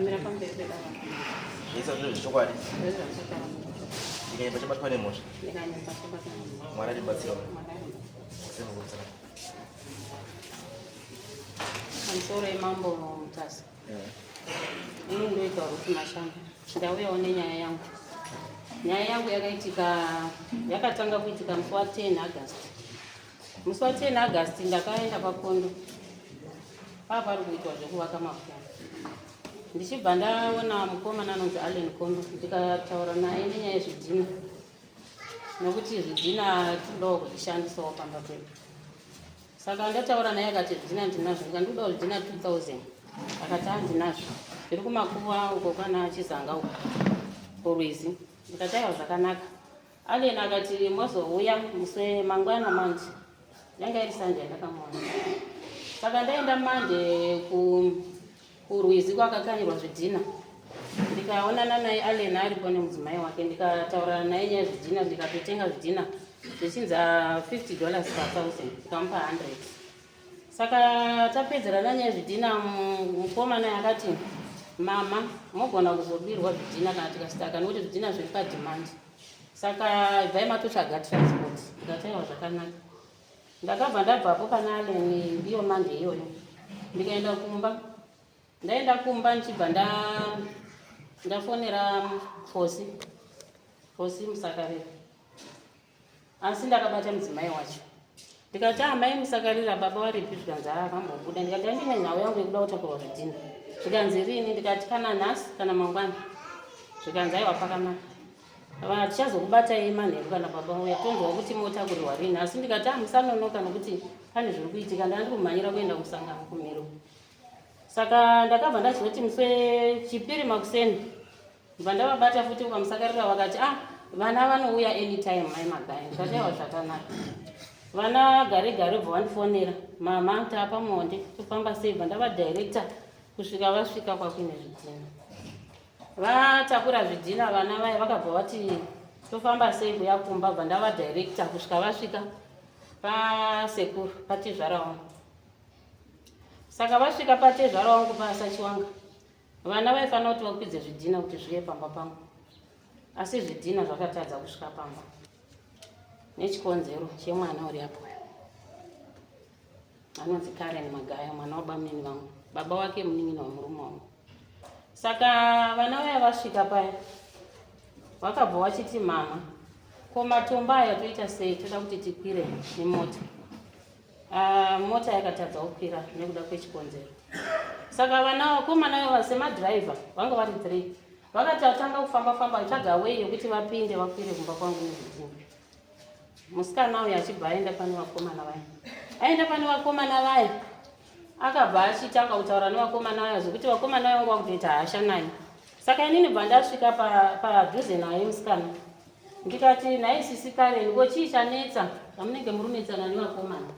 Kamera pamberi pedava. Zvese zvino zvechokwadi. Ndizvo zvichataura. Ndikanyimba chabatwa nemhosva. Ndikanyimba chabatwa nemhosva. Mwari atibatsira. Mwari. Sinokutsira. Pamusoro Mambo Mutasa. Ini ndoita Ruth Mashamba. Ndauyawo nenyaya yangu. Nyaya yangu yakatanga kuitika musi wa 10 August. Musi wa 10 August ndakaenda paPondo. Pari kuitwa zvekuvaka mafuta. Ndichibva ndaona mukomana anonzi Allen Kondo. Ndikataura naye nenyaya yezvidhina. Nokuti zvidhina tinodawo kuzvishandisawo pamba pedu. Saka ndataura naye akati zvidhina ndinazvo. Ndikandodawo zvidhina 2000. Akati handinazvo. Zviri kumakuva uko kana Chizanga uko. Kurwizi. Ndikataiwa zvakanaka. Allen akati mozouya musi mangwana manje. Yanga iri Sunday ndakamuona. Saka ndaenda manje kurwizi kwakakanirwa zvidhina. Ndikaonana naye Allen aripo nemudzimai wake. Ndikataura naye nyaya zvidhina. Ndikatotenga zvidhina zvichinza $50 per 1000. Ndikamupa 100. Saka tapedzera nyaya zvidhina. Mukomana akati mama mogona kuzobirwa zvidhina kana tikasitaka nokuti zvidhina zviri padhimandi. Saka ibvai matotsvaga transport. Ndikataiwa zvakanaka. Ndakabva ndabvapo pana Allen ndiyo mande iyoyo. Ndikaenda kumba. Ndaenda kumba ndichibva ndafonera Fosi Musakarira. Asi ndakabata mudzimai wacho. Ndikati mai Musakarira baba waripi zvikanzi akambobuda. Ndikati ndine nhau yangu yekuda kutakurwa zvidhina. Zvikanzi rini? Ndikati kana nhasi kana mangwana. Zvikanzi aiwa pakanaka. Tichazokubatai manheru kana baba uya tonzwa kuti motakurirwa rini. Asi ndikati musanonoka nokuti pane zviri kuitika. Ndandiri kumhanyira kuenda kusangana kumhero. Saka ndakabva ndazoti musi Chipiri makuseni. Ndibva ndavabata futi ukamusakarira vakati vana vanouya anytime mai Magaya. Ndikataiwa zvakanaka. Vana gare bva vandifonera. Mama tapa monde tofamba sei? Bva ndavadirector kusvika vasvika kwakuine zvidhina. Vatakura zvidhina vana vaya vakabva vati tofamba sei kuya kumba. Bva ndavadirector kusvika vasvika pasekuru patezvara wangu. Saka vasvika patezvara wangu pasachiwanga. Vana vaifanira kuti vakwidze zvidhina kuti zviye pamba pangu. Asi zvidhina zvakatadza kusvika pamba. Nechikonzero chemwana uri apo. Anonzi Karen Magaya, mwana wabamnini vangu. Baba wake munin'ina wamurume wangu. Saka vana vaya vasvika paya. Vakabva vachiti mama, ko matombo aya toita sei? Toda kuti tikwire nemota. Mota yakatadza kukwira nekuda kwechikonzero. Saka vana vakomana vaya semadhiraivha vanga vari 3. Vakatanga kufamba vatsvaga way yokuti vapinde vakwire kumba kwangu nezvidhina. Musikana uyu achibva aenda pane vakomana vaya. Aenda pane vakomana vaya. Akabva achitanga kutaura nevakomana vaya zvokuti vakomana vaya vanga vakutoita hasha naye. Saka inini bva ndasvika padhuze naye musikana. Ndikati naye sisi Karen, ko chii chanetsa pamunenge murumitsana nevakomana?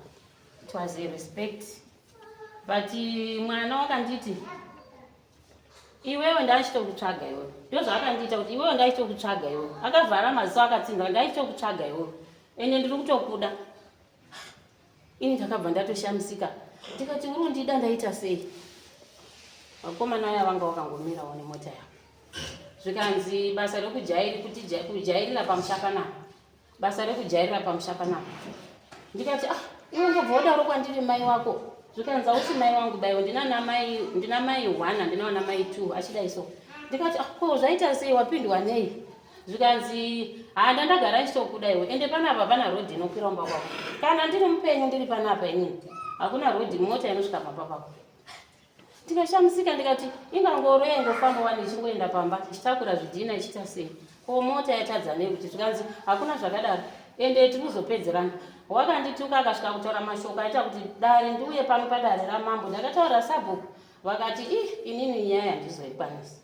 It was a respect. But mwana wakanditi iwewe ndachitokutsvaga iwewe. Ndozvaakandita kuti iwewe ndachitokutsvaga iwewe. Akavhara maziso akatsinza ndachitokutsvaga iwewe. Ende ndiri kutokuda. Ini ndakabva ndatoshamisika. Ndikati uri kundida ndaita sei? Vakomana vaya vanga vakangomirawo nemota yavo. Zvikanzi basa rekujairi kuti kujairira pamushakana. Basa rekujairira pamushakana. Ndikati iwe ndobva wadaro kwandiri mai wako. Zvikanzi ausi mai wangu baiwa ndina mai 1 handina wana mai 2 achidai so. Ndikati ko zvaita sei wapindwa nei? Zvikanzi ndandagara ndichitokuda iwe. Ende panapa pana road inokwira umba kwako. Kana ndiri mupenyu ndiri panapa inini. Hakuna road mota inosvika pamba pako. Ndikashamisika ndikati ingangoro ingofamba wani ichingoenda pamba ichitakura zvidhina ichita sei? Ko mota yatadza nei kuti zvikanzi hakuna zvakadaro. Ende tiri kuzopedzerana. Wakandituka akasvika kutaura mashoko aita kuti dare ndiuye pano padare ramambo. Ndakataura sabhuku. Vakati inini nyaya handizoikwanisi.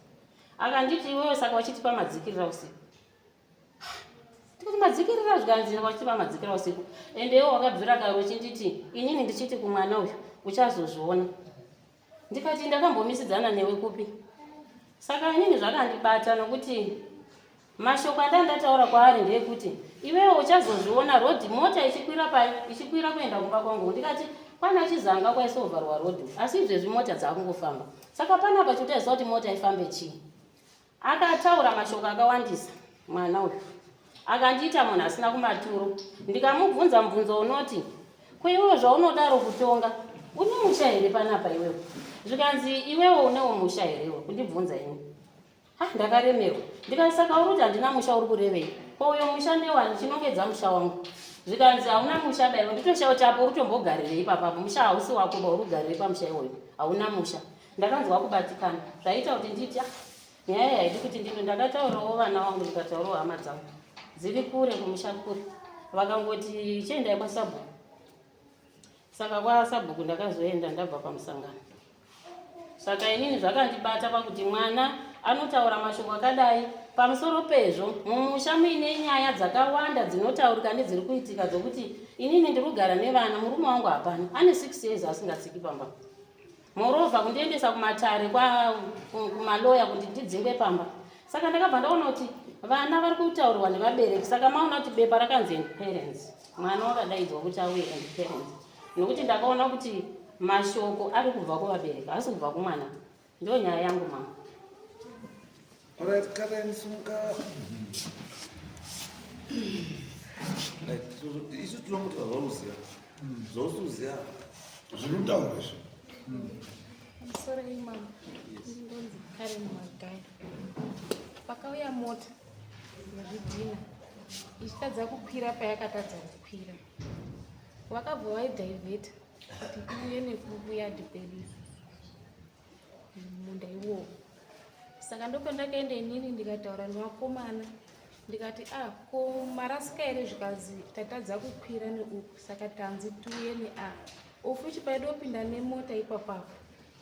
Akanditi iwewe saka wachitipa madzikirira usiku. Ndikati madzikirira zvikanzi wachitipa madzikirira usiku. Ende iwe wakabvira karo chinditi inini ndichiti kumwana uyu uchazozviona. Ndikati ndakambomisidzana newe kupi? Saka inini zvakandibata nokuti mashoko andandataura kwaari ndeyekuti iwewe uchazozviona road mota ichikwira kuenda kumba kwangu. Ndikati kwana chizanga kwaisovharwa rodhi, asi izvezvi mota dzakungofamba. Saka panapa chotaiziva kuti mota ifambe chii. Akataura mashoko akawandisa mwana uyu, akandiita munhu asina kumaturo. Ndikamubvunza mubvunzo unoti, kuiwewe zvaunodaro kutonga une musha here panapa iwewe? Zvikanzi iwewe unewo musha herewo? Kundibvunza ini. Ndakaremerwa. Ndikati saka uri kuti handina musha uri kurevei? Ko uyo musha ndewani? Chinongedza musha wangu. Zvikanzi hauna musha dai, nditoshauri kuti apo uri kutombogarirei ipapapo? Musha hausi wako ba uri kugarire pamusha iwoyo. Hauna musha. Ndakanzwa kubatikana. Zvaita kuti nditi nyaya haidi kuti ndino. Ndakataurawo vana vangu, ndikataurawo hama dzangu dziri kure kumusha kure. Vakangoti chiendai kwaSabhuku. Saka kwaSabhuku ndakazoenda ndabva pamusangano. Saka inini zvakandibata pakuti mwana anotaura mashoko akadai. Pamusoro pezvo mumusha muine nyaya dzakawanda dzinotaurika nedziri kuitika dzokuti inini ndiri kugara nevana, murume wangu hapana, ane 6 years asingatsiki pamba. Moreover kundiendesa kumatare kumaloya kuti ndidzingwe pamba. Saka ndakabva ndaona kuti vana vari kutaurirwa nevabereki. Saka maona kuti bepa rakanzi end parents, mwana wakadaidzwa kuti auye end parents, nokuti ndakaona kuti mashoko ari kubva kuvabereki asi kubva kumwana. Ndio nyaya yangu mama. Alright, Karen Sumka. Like, isu tunomuta zvauzia. Zvausuzia. Zvinutaura izvo. Sorry, mama. Ndinonzi Karen Magai. Pakauya mota yazvidhina ichitadza kukwira payakatadza kukwira, vakabva vaidhaivheta kuti iuye nekuyadhi pedu munda iwowo. Saka ndopandakaenda inini ndikataura nevakomana ndikati ko marasika here zvikanzi tatadza kukwira neuku, saka tanzi tiuye ofuchi paida kupinda nemota ipapapo.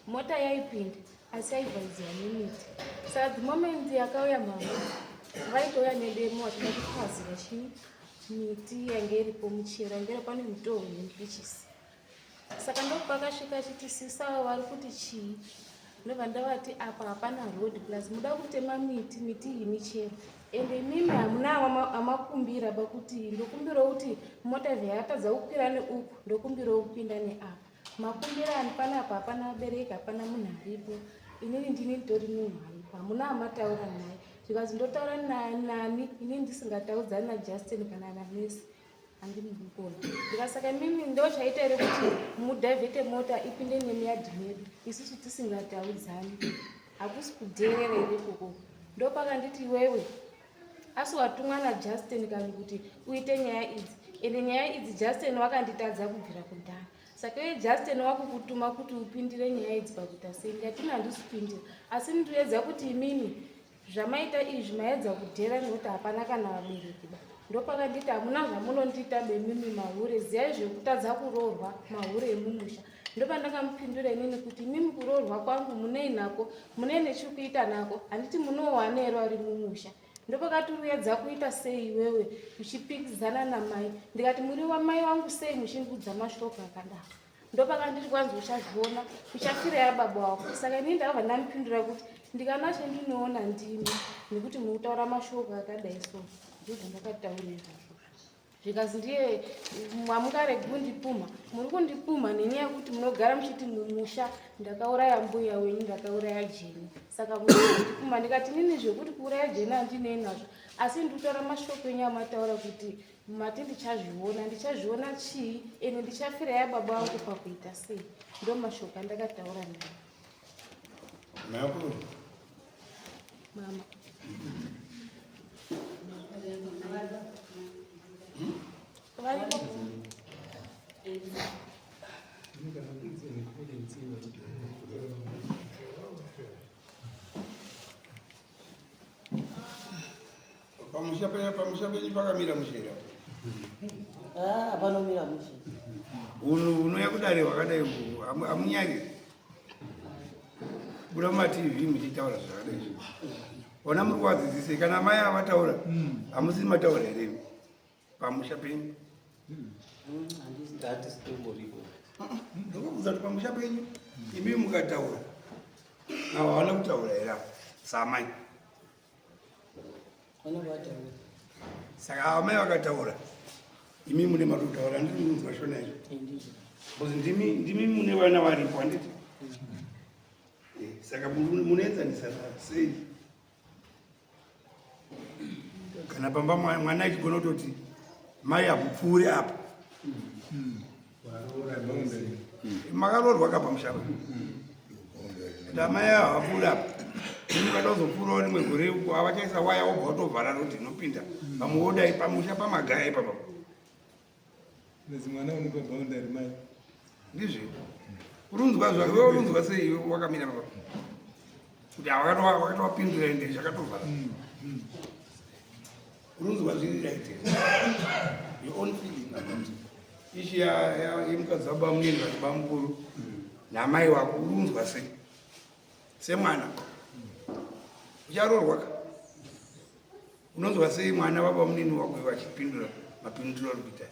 Mota yaipinda asi yaivhaiziwa nemiti. Saka the moment yakauya mama vaitouya nedemo vatinoti kwaziva chii miti yange iripo muchero yange iri pane mutoo wempichisi. Saka ndopakasvika chiti sisa vari kuti chii, ndobva ndavati apa hapana road plus muda kutema miti iyi michero ende mimi hamuna amakumbira pakuti ndokumbirawo kuti mota yatadza kukwira neuku ndokumbirawo kupinda neapa. Makumbira ani panapa hapana abereki, hapana munhu aripo, inini ndini nditori munhu aripo, hamuna amataura naye. Zvikazi ndotaura nani inini ndisingataudzani naJustin kana naNesi handini kukona. Ndikasaka mimi ndo chaita here kuti mudhaivhete mota ipinde nemiyadhi medu isusu tisingataudzani, hakusi kudherera here ikoko. Ndopakanditi iwewe asi watumwa naJustin kana kuti uite nyaya idzi, ende nyaya idzi Justin wakanditadza kubvira kudhara. Saka iwe Justin wakukutuma kuti upindire nyaya idzi pakuita sei? Ndati handisipindira, asi ndinoedza kuti imini zvamaita izvi maedza kudhera nekuti hapana kana vabereki ba. Ndopakanditi hamuna zvamunondiita bemimi mahure, ziyai zvekutadza kuroorwa mahure emumusha. Ndopandakamupindura inini kuti mimi kuroorwa kwangu munei nako, munei nechikuita nako, handiti munowanero ari mumusha. Ndopakati uedza kuita sei iwewe uchipikisana namai? Ndikati muri wamai wangu sei muchindudza mashoko akadaro? Ndopakanditi kwanzi uchazviona uchafira yababa wako. Saka inini ndabva ndamupindura kuti ndikana chendinoona ndimi nekuti mukutaura mashoko akadai so. Ndozvandakataura izvozvo. Zvikazi ndiye hamungaregi kundipuma, muri kundipuma nenyaya yekuti munogara muchiti mumusha ndakauraya mbuya wenyu, ndakauraya Jeni. Saka munondipuma. Ndikati nini zvekuti kuuraya Jeni handinei nazvo, asi ndikutaura mashoko enyu amataura kuti mati ndichazviona chii ende ndichafira yababa vangu pakuita sei. Ndo mashoko andakataura nayo. Mama. Mama. Pamusha penyu pakamira muchera. Panomira muchera. Unouya kudare wakadai hamunyanyi kuda mumativi muchitaura zvakadai. Ona muri kuvadzidzise kana mai avataura hamusi mataura here pamusha penyu. Ndokubvunza kuti pamusha penyu imi mukataura avo havana kutaura here apo samai. Saka ava mai vakataura imi mune matokutaura, handiri munonzwa shona izvo. Because ndimi mune vana varipo handiti. Saka munoenzanisa sei? Kana pamba mwana achigona kutoti mai akupfuure apa. Makarorwa kapa mushaba. Mai akupfuure apa. Unoda kuzopfuurawo rimwe gore uko avachaisa waya wobva watovhara roti inopinda pamuodai pamusha pamagaya ipapa. Mwana unopa boundary mai. Ndizvo. Urunzwa zvako wewe urunzwa sei wakamira papa. Kuti wakatopindura ende zvakatovhara. Urunzwa zviri right. Your own feeling about it. Ishi yemukadzi wabamuyeni vachibamukuru namai wako urunzwa sei? Semwana. Ucharorwa. Unonzwa sei mwana wabamunini wako vachipindura mapinduro ari kuita?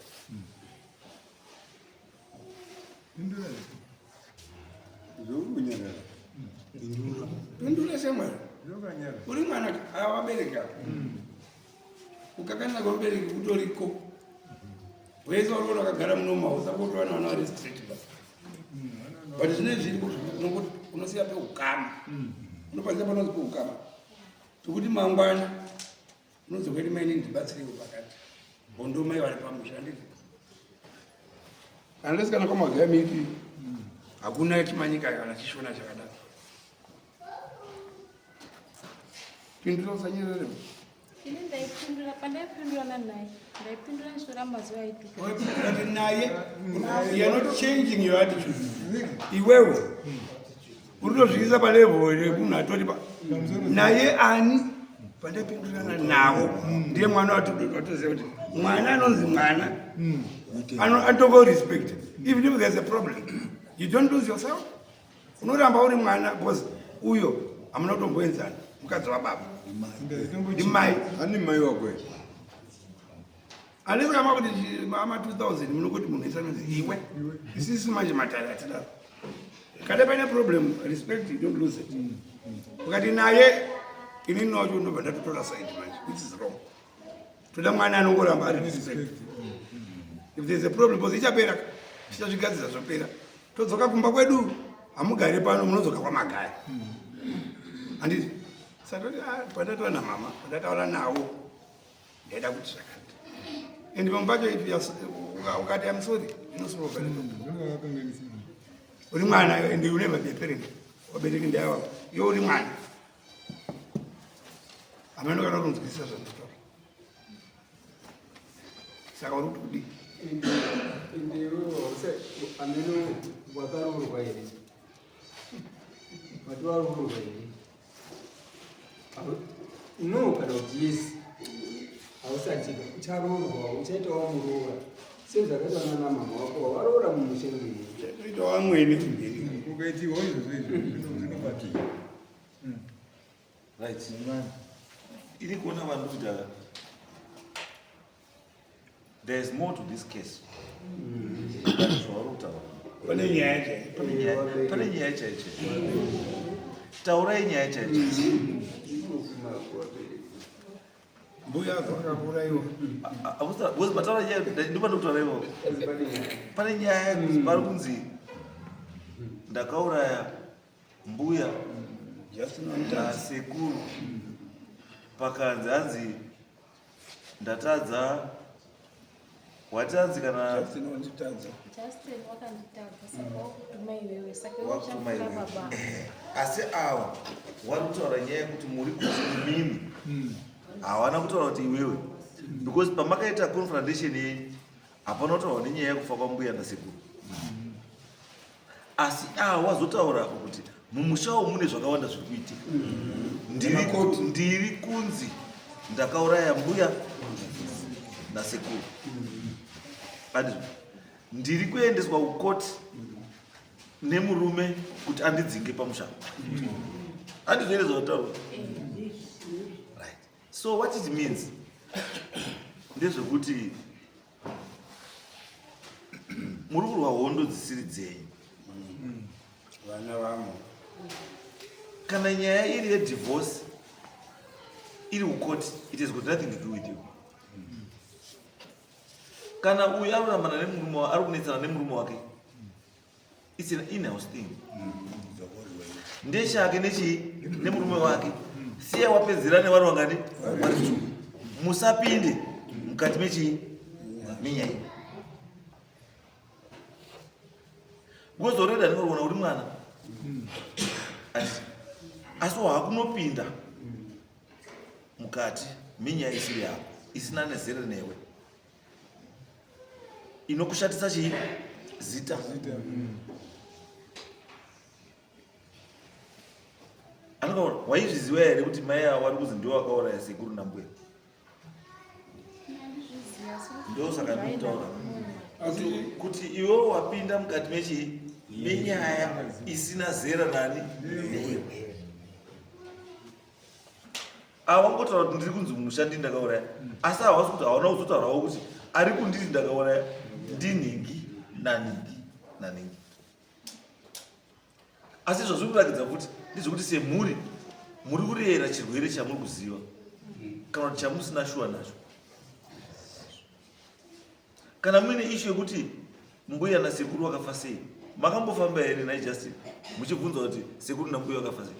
Pindura. Pindura semwana. Zvakanyara. Uri mwana avabereka. Ukakanisa kubereka kutoriko. Wese uri wakagara muno mausa kuti vana restrict basi. But zvine zviri kuti unosiya pe ukama. Unopasa panozi pe ukama. Tukuti mangwana unozokwenda maini ndibatsiriwe pakati. Bondo mai vari pamusha nditi. Unless kana kama gaya miti. Hakuna chimanyika kana chishona chakadaro. Pindura usanyerere. Ini ndaipindura pandaipindura nanai. Ndaipindura nshora mazuva aituka. But naye, you are not changing your attitude. Iwewe. Urikuzvikisa palevo remunhu atoti naye ani pandaipindurana nawo ndiye mwana watoziva kuti mwana anonzi mwana anotongo respect. Even if there's a problem, you don't lose yourself. Unoramba uri mwana because uyo hamuna kutomboenzana mukadzi wababa. Ndimai. Ani mai wako. Unless kama kuti ama 2000 munokuti munhu isanonzi iwe. Isisi manje matari atidaro. Kada paine problem, respect, you don't lose it. Ukati naye inini wacho ndobva ndatotora side manje, which is wrong. Toda mwana anongoramba ari respect. If there's a problem, because ichapera, chichazvigadzisa zvopera. Todzoka kumba kwedu, hamugari pano munodzoka kwamagaya. Handiti? Saka pandataura namama, pandataura nawo, ndaida kuti zvakati. And pambacho ukati I'm sorry, inosolva it. Uri mwana and you never be a parent. Wabereki ndiye wako. Yo uri mwana. Ameno kana kunzwisisa zvanditaura. Saka uri kudi. Ndiro ameno wakarorwa here. Watoarorwa here. No, kana kuti yes. Hausati ucharorwa uchaitawo murora. Sezvakaitwa nana mama wako warora mumushengi. Ito wamweni kumbeni. Ukaiti hoyo zvinobatika. Right, man. Ili kuona vanhu kuti there is more to this case. Pane nyaya chai. Pane nyaya chaicho. Taurai nyaya chaicho. Mbuya zvakauraiwa. Wose bataura nyaya ndipo ndokutauraiwa. Pane nyaya pari kunzi ndakauraya mbuya nasekuru pakanzi hanzi ndatadza watanzi kana Justin wakanditadza saka wakutuma iwewe saka wachafura baba. asi ava vari kutaura nyaya yekuti muri kusimimi havana kutaura kuti iwewe because pamakaita confrontation yenyu hapana kutaura nenyaya yekufa kwambuya nasekuru asi ava wazotaura kuti mumushawo mune zvakawanda zviri kuitika ndiri kunzi ndakauraya mbuya nasekuru andizvo ndiri kuendeswa kukoti nemurume kuti andidzinge pamusha andizvo ine zvautaura right. So what it means ndezvekuti muri kurwa hondo dzisiri dzenyu vana vamo. kana nyaya iri yedivorce iri kukoti, it has got nothing to do with you. Kana uyu aruramana nemurume ari kunetsana nemurume wake it's an in-house thing. Ndechake nemurume wake siya wapedzera nevanhu vangani vari musapinde mukati menyaya gozoreda ndinoona kuti mwana asi hakunopinda mukati menyaya isiri yako isina nezere newe inokushatisa chii zita anokaona waizviziva here kuti mai avo vari kuzi ndiwo vakauraya sekuru nambuya ndo saka ndinotaura kuti iwewo wapinda mukati menyaya isina zera nani newe awangotaura kuti ndiri kunzi mushandi ndakauraya asi havasi kuti haona kuzotaurawo kuti ari kundiri ndakauraya ndinhingi naningi asi izvo zviri kuratidza kuti ndizvokuti semhuri muri kurera chirwere chamuri kuziva kana kuti chamusina shuwa nacho. Kana muine ishu yekuti mbuya nasekuru vakafa sei makambofamba here naJustin muchibvunza kuti sekuru nambuya vakafa sei?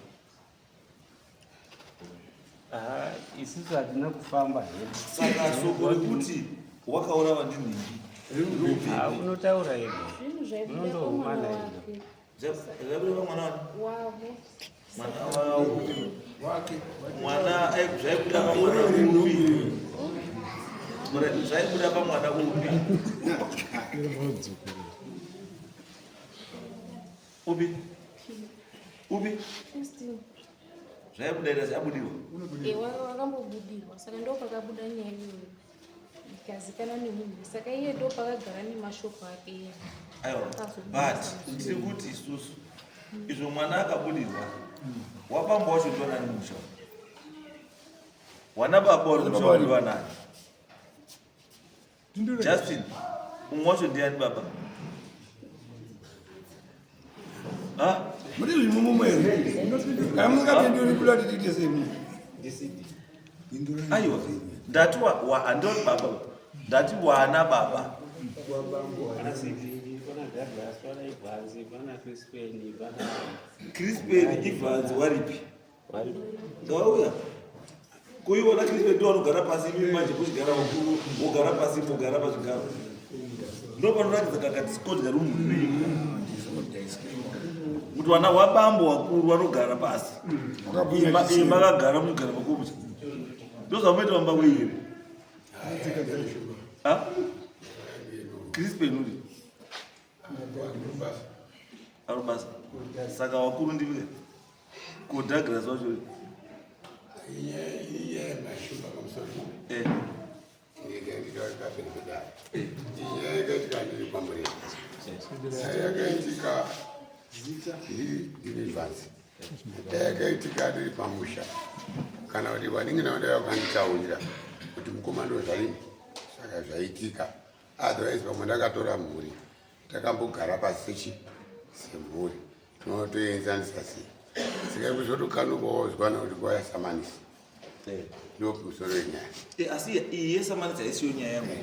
Isusu hatina kufamba here. Saka soko rekuti wakaurawa ndinhingi unotaura here unondoumana zvabuda mwana wavo mwana wake mwana zvaibuda pamwana upi zvaibuda pamwana upi zvaibuda ira zvabudirwa wakambobudirwa saka ndo pakabuda nyaya iyoyo ikazikana nemunhu saka iye ndo pakagara nemashoko ake iye. Aiwa, but tiri kuti isusu izvo mwana akabudirwa wabamba wacho ndiwanani musha wana baba uri musha ndiwanani Justin umwe wacho ndiani baba muri zvimumumwere kamusikatendioni kula titite semu aiwa ndati handoti baba ndati wana baba Crispin Evans waripi ngauya kuiona Crispin ndo anogara pasi manje kuchigara wakuru wogara pasi mogara pazvigaro ndo panoratidza kakadiskodya rumwe kuti vana wabambo wakuru vanogara pasi makagara mugara makuru ndo zvamuita vamba weire Crispin uri arubasa saka wakuru ndiwe ku Douglas wacho yakaitika ndiri pamusha kana kuti vaningina vanda vakanditaurira kuti mukomando zvaini saka zvaitika otherwise pamwe ndakatora mhuri takambogara pasi semhuri tinotoenzanisa sei saka kuzotokanokaozwana kuti kwayasamanisa ndo musoro wenyaya asi iyi yesamanisa isiyo nyaya yangu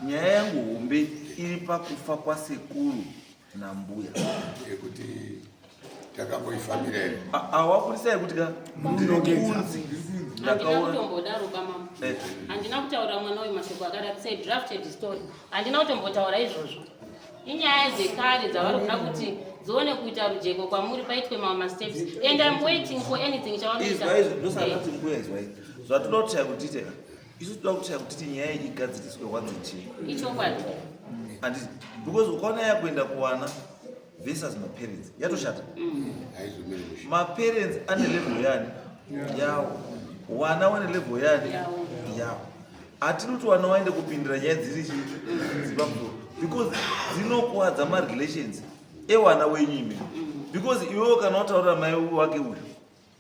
nyaya yangu hombe iri pakufa kwasekuru nambuya yekuti takamboifambira here awakurisai kuti ka ndirikunzi handina kutombodaro kamama handina kutaura mwana wemashoko akadati sei drafted story handina kutombotaura izvozvo inyaya dzekare dzavari kuda kuti dzione kuita rujeko kwamuri paitwe mamasteps and I'm waiting for anything chavandoitandosaati mbuya izwai zvatoda kutaya kutite isu toda kutaya kutiti nyaya igadziriswe wanzechii ichokwadi handiti because ukaona yakuenda kuwana versus maparents yatoshata maparents ane level yani yawo wana wane level yani yawo hatinoti wana waende kupindira nyaya dziri dzipamusoro because dzinokuwadza marelations ewana wenyu ime because iwewo kana wataurira mai wake uyu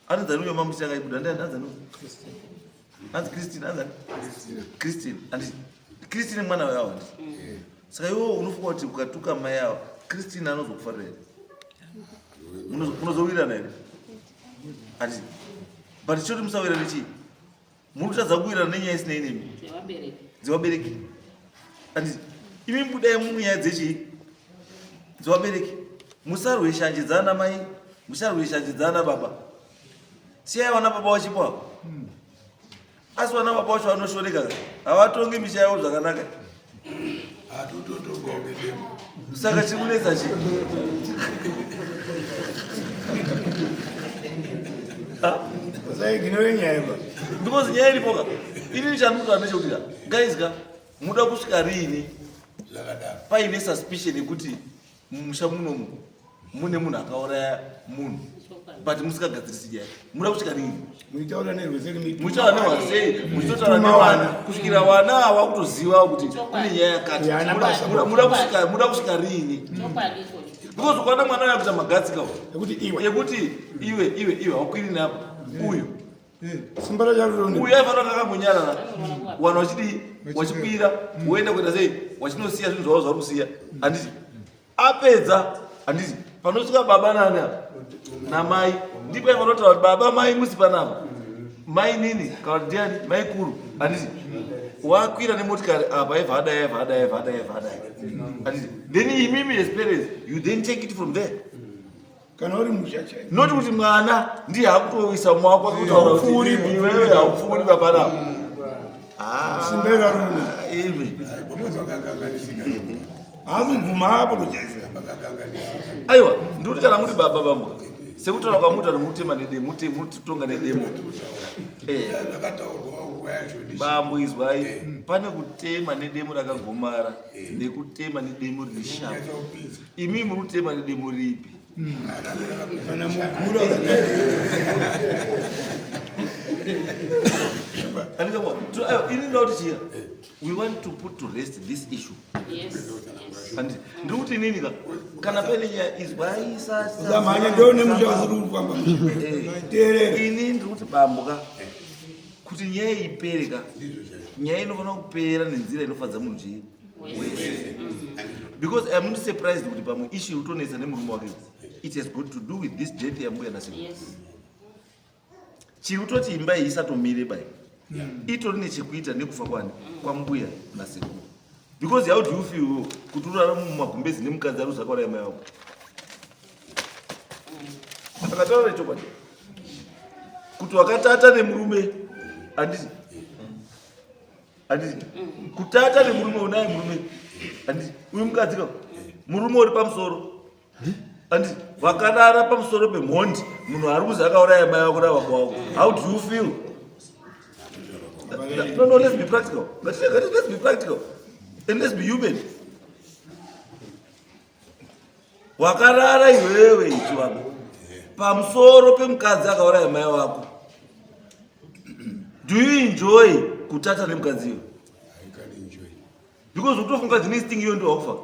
anozani uyo mamusi akaibuda ndianzani anzi Christine and Christine mwana wawo saka iwewo unofunga kuti ukatuka mai avo Christine anozokufarira here munozowirana here ati but choti musawirana chii muri kutadza kuwirana nenyaya isina inemi dzevabereki andi imi mbudai munyaya dzechii Dziwabereki musarweshanjidzana mai, musarweshanjidzana baba. Siyai vana baba vachipo. Asi vana baba vacho vanoshoreka, havatongi misha yavo zvakanaka. Saka chikunetsa chi. Because nyaya iripoka. Ini chanduka nechekuti guys ka muda kusvika riini paine suspicion yekuti mumusha munomu mune munhu akauraya munhu but musikagadzirisi nyaya. Muda kusvika riini? Muchitaura nerwesei? Muchitaura nerwasei? Muchitotaura nevana kusvikira vana hava kutoziva kuti kune nyaya yakati. Muda kusvika riini? Because ukaona mwana uyakuita magatsika yekuti iwe haukwiri napo uyu uyu aifanira kakambonyarara vanhu vachidi wachikwira woenda kuita sei wachinosiya zvinhu zvavo zvari kusiya. Handiti apedza handiti panosvika baba namai ndipo aifanotaura kuti baba mai musi panapa mai nini kana kuti ndiani mai kuru. Handiti wakwira nemotikari apa aibva adai handiti then imimi as parents you then take it from there. Not kuti mwana ndiye hakutoisa mwako akutaura kuti iwewe haupfuuri papanapa. Aiwa ndikuti kana muri baba bambo sekutaura kwamuta nomutema nedemo mutitonga nedemo bambo izwai pane kutema nedemo rakagomara nekutema nedemo rine shava. Imi muri kutema nedemo ripi? We want to put to rest this issue. Yes. And nduti nini ka kana pele ya izwaisa zamanya ndone mushazuru kwamba ini nduti bamboka kuti nyaya ipereka nyaya inofana kupera nenzira inofadza munhu chii because I am not surprised kuti pamwe issue utonesa nemurume wake it has got to do with this death yambuya nasekuru. Yes. Chiri kutoti imba iyi isatomire bai itori nechekuita nekufa kwani kwambuya nasekuru. Because how do you feel kuti urarama mumagumbezi nemukadzi ari uzvakauraya mai wako? Akataura chokwadi kuti wakatata nemurume handiti kutata nemurume unaye murume handiti uyu mukadzi ka murume uri pamusoro handiti wakarara pamusoro pemhondi munhu ari kuzi akauraya mai wako navako wako. How do you feel? No, let's be practical. Let's be practical. And let's be human. Wakarara iwewe ichiwako pamusoro pemukadzi akauraya mai wako. Do you enjoy kutata nemukadzi iwe? Because utofunga dzine sting iyo ndio wakufa.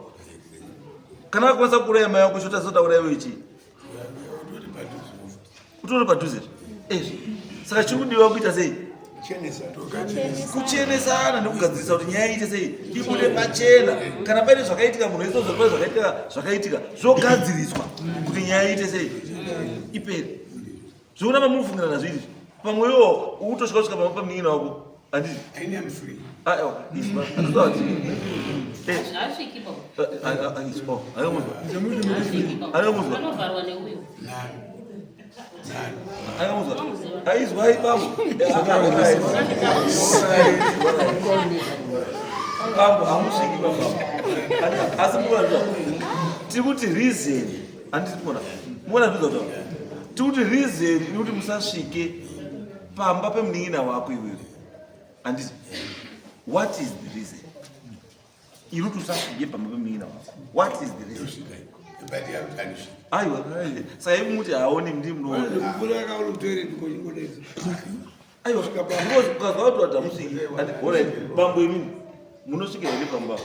Kana akwanisa kuuraya mai wako shota zota uraya iwe chii? Utori padhuze. Saka chikudiwa kuita sei? Kuchenesana nekugadzirisa kuti nyaya iite sei ibude pachena. Kana paine zvakaitika munhu iso zvakaitika zvogadziriswa kuti nyaya iite sei ipere. Zvoona pamunofungira nazvo izvi pamwewo utosvika kusvika pamwe pamunin'ina wako handiti Vanovharwa neuyu. aizwai bambo hamusviki pabambo asi mukanzva tikuti reason handiti muona zvizva tikuti reason inokuti musasvike pamba pemunin'ina wako iwewe handiti what is the reason iruti usasvike pamba pemunin'ina wako? What is the reason? Aiwa saka imuti haoni ndi munoona aiwa ukazwa kuti watamusviki bambo imini munosvika here pamba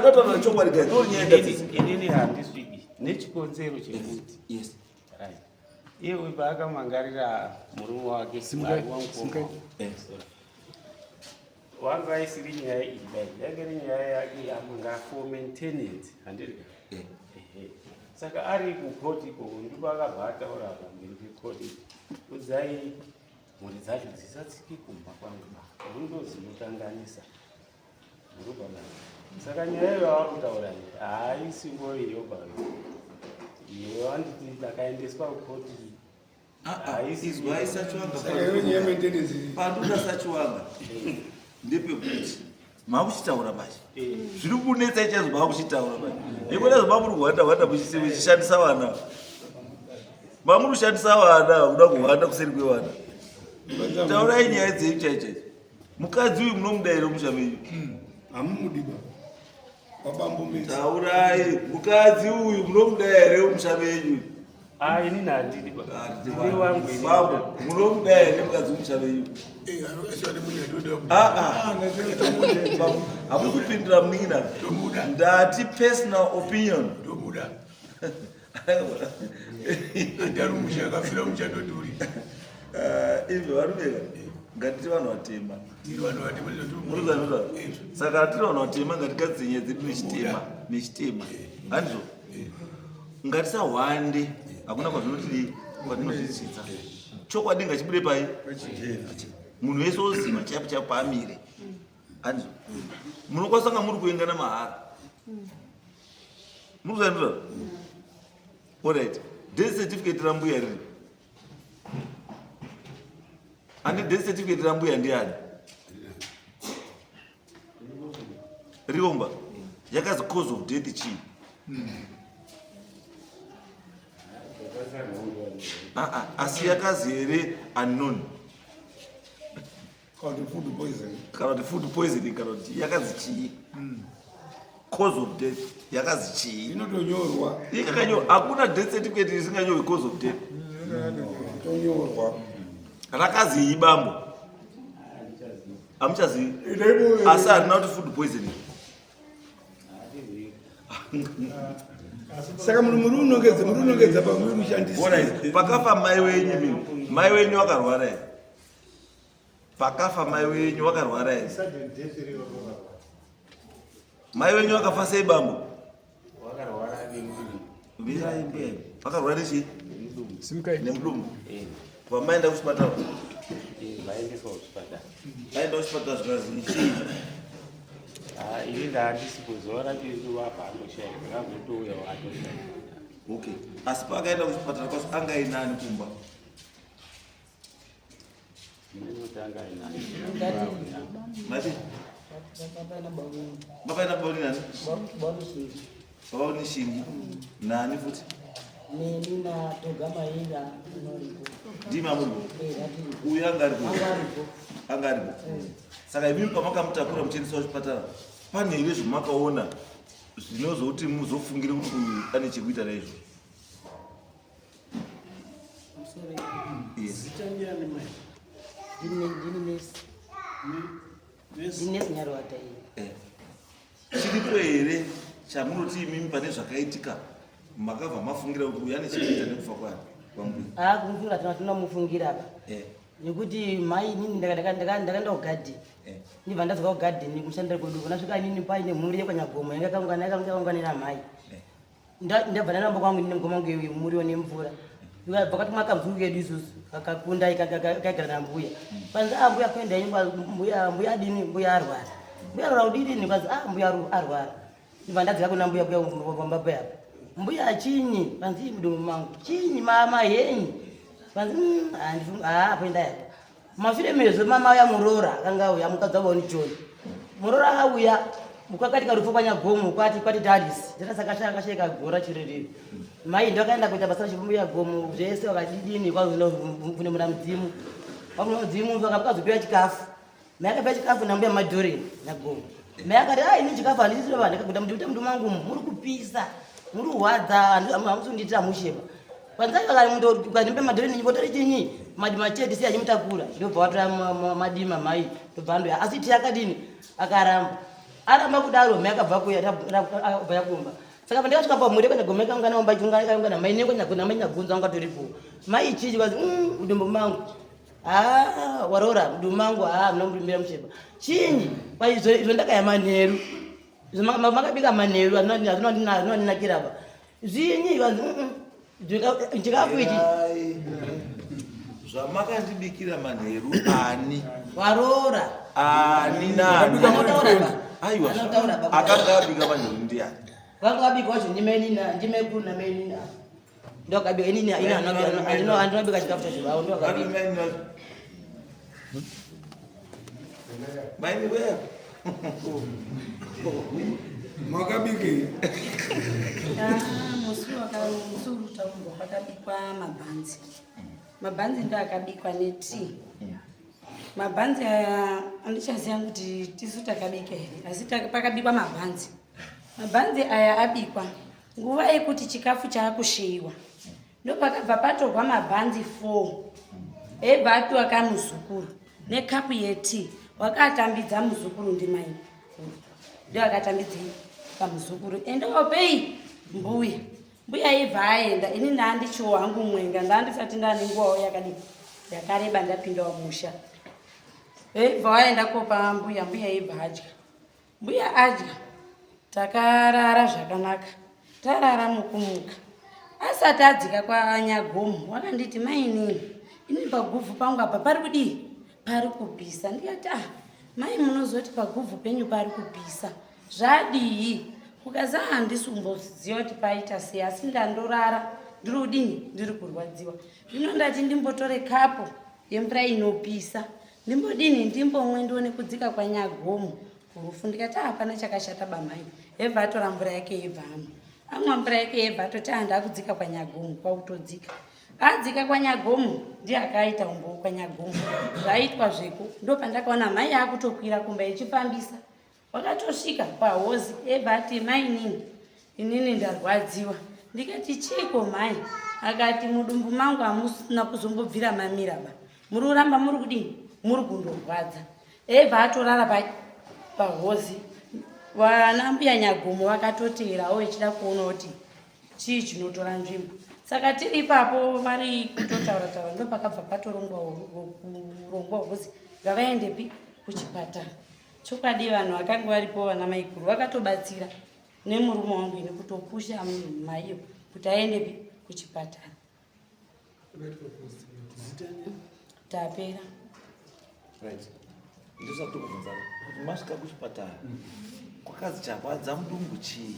tataura chokwadi gai inini handisviki nechikonzero chekuti iye paakamangarira murume wake wanga aisiri nyaya iyi yanga iri nyaya yake yamanga for maintenance handirika saka ari kukoti ko ndipo akabva ataura pamberi pekoti udzai mhuri dzacho dzisatsiki kumba kwangu rundo dzinokanganisa murubana Saka nyaya yavari kutaura haisi ngoiri yoga iwe wanditi ndakaendeswa kukoti izwa isachiwanga Saka iwe nyaya maintenance pandoda sachiwanga ndepekuti makuchitaura pachi zviri kunetsa ichaizvo makuchitaura pachi ikona zvomamuri kuhwanda muchishandisa vana mamuri kushandisa vana kuda kuhwanda kuseri kwevana taurai nyaya dzenyu chaichaicho mukadzi uyu munomudairo musha menyu hamumudiba taurai mukadzi uyu munomuda here musha menyu inini handidi munomuda here mukadzi musha menyu hamu kupindura munin'ina ndati personal opinion izvo varumeka ngatiti vanhu vatema saka tiri vanhu vatema ngatigadzise nyaya dzedu nechitema handizvo ngatisahwande hakuna kwazvinotidii kwatinotisvitsa chokwadi ngachibude pai munhu wese oziva chaipo chaipo paamire handizvo munokwanisa kunga muri kuengana mahara muri kuzandura allright death certificate rambuya riri ane death certificate rambuya ndiani riomba yakazi cause of death chii asi yakazi here unknown kana kuti food poisoning kana kuti yakazi chii cause of death yakazi chii inotonyorwa ikakanyorwa hakuna death certificate isinganyorwi cause of death tonyorwa rakazi ibambo hamuchazivi asi harina kuti food poisoning saka muri unongedza pamuri kushandisa pakafa mai wenyu mai wenyu wakarwara here pakafa mai wenyu wakarwara here mai wenyu wakafa sei bambo vakarwara nechii nemudumbu pamaenda kuchipatara aenda kuchipatara zvikazi chii ini ndaandisi kuzora ndivapa anoshaya ndakazotouya watoshaya okay asi paakaenda kuchipatara kwacho anga ainani kumba ndinoti anga ainani mati babaina bauni nani babauni shingi nani futi nina togamaira ndimamuripo uyu anga aripo saka imimi pamakamutakura muchiendesa kuchipatara pane here zvamakaona zvinozouti muzofungire kuti uyu ane chekuita naizvo ndinesi nyarwata chiripo here chamunoti imimi pane zvakaitika makabva mafungira kuti uyu ane chekuita nekufa kwani kumvura tinomufungira apa nekuti mai inini ndakaenda kugadheni ndibva ndadzoka kugadheni kushandira kwedu kunasvika inini paine mhuri yekwanyagomo yakaunganira mai ndabva ndaramba kwangu inini mugoma wangu muriwo nemvura vakati mwakamzungu kedu isusu kakakunda kaigara nambuya kwanzi mbuya kuenda mbuya adini mbuya arwara mbuya arwara udidini kwanzi mbuya arwara ndibva ndadzika kuna mbuya kwambaba apa mbuya achinyi kwanzi mudomo mangu chinyi mama henyi kwanzi poenda yapa mashure mezo mama uya murora akanga auya mukadzi wavaoni joni murora auya mukakati karufo kwanyagomo kwati dadisi ndakasakasheka gora chirereri mai ndakaenda kuita basa rachimbuya gomo zvese wakadidini kwazvino muna mudzimu pamuna mudzimu vakazopiwa chikafu mai akapiwa chikafu nambuya madhoreni nagomo mai akati ini chikafu handisisirova ndakaguta muti mangu muri kupisa muri kurwadza hamusunditira musheba kwanzakakanipe madhoreni nyimbotori chinyi madimachete si achimutakura ndobva watora madima mai ndobva andoya asi ti akadini akaramba aramba kudaro mai akabva kuyaabva yakumba saka pandakasvika pamhuri kwanyagoma kaungana mai nekwanyagona mainyagunza wanga toripo mai chichi kwazi udumbu mangu warora mudumbu mangu munomurumbira musheba chinyi izvo ndakaya manheru makabika manheru azvinondinakirapa zvinyi kwazi chikafu ichi zvamakandibikira manheru ani warora ani nani aiwa Anotaura baba. akanga abika manje ndiani Wangu abika wacho ndime kuru na menina. Ndo kabika inini ina anobika chikafu cha shibao ndo kabika. maini wewe Mwakabiki. Musi wakamsuru taumbo pakabikwa mabhanzi. Mabhanzi ndo akabikwa netii. Mabhanzi aya andichaziva kuti tisu takabika here asi pakabikwa mabhanzi. Mabhanzi aya abikwa nguva yekuti chikafu chaakusheyiwa ndo pakabva patorwa mabhanzi 4 ebva apiwa kamuzukuru nekapu yetii wakatambidza muzukuru ndimai ndo akatambidzei pamuzukuru ende wapei mbuya ibva aenda ini ndandichiwo hangu mwenga ndandisati ndane nguvawo yakareba ndapindawo musha ibva waenda kopa mbuya ibva adya mbuya adya takarara zvakanaka tarara mukumuka asati adzika kwanyagomo wakanditi mainini ini paguvhu pangu apa pari kudii pari kupisa ndikati mai munozoti paguvhu penyu pari kupisa zvadii ukaza handisi umboziva kuti paita sei asi ndandorara ndiri kudini ndiri kurwadziwa zvino ndati ndimbotore kapu yemvura inopisa ndimbodini ndimbomwe ndione kudzika kwanyagomo kurufu ndikati hapana chakashata bamai ebva atora mvura yake yebva amwa mvura yake yebva atoti ndakudzika kwanyagomo kwakutodzika adzika kwanyagomo ndiye akaita umbo kwanyagomo zvaitwa zveko ndo pandakaona mai akutokwira kumba ichifambisa wakatosvika pahozi ebva ati mai inini ndarwadziwa ndikati chiko mai akati mudumbu mangu hamusina kuzombobvira mamiraba muri kuramba muri kudini muri kundorwadza ebva atorara pahozi vana mbuya nyagomo vakatoteerawo vachida kuona kuti chii chinotora nzvimbo saka tiri ipapo vari kutotaura ndo pakabva patorongwa hozi ngavaendepi kuchipatara chokwadi vanhu vakanga varipo vana maikuru vakatobatsira nemurume wangu ine kutopusha maiyo kuti aendepi kuchipatara tapera ndosatokubvunza kuti masvika kuchipatara kwakazi charwadza mudumbu chii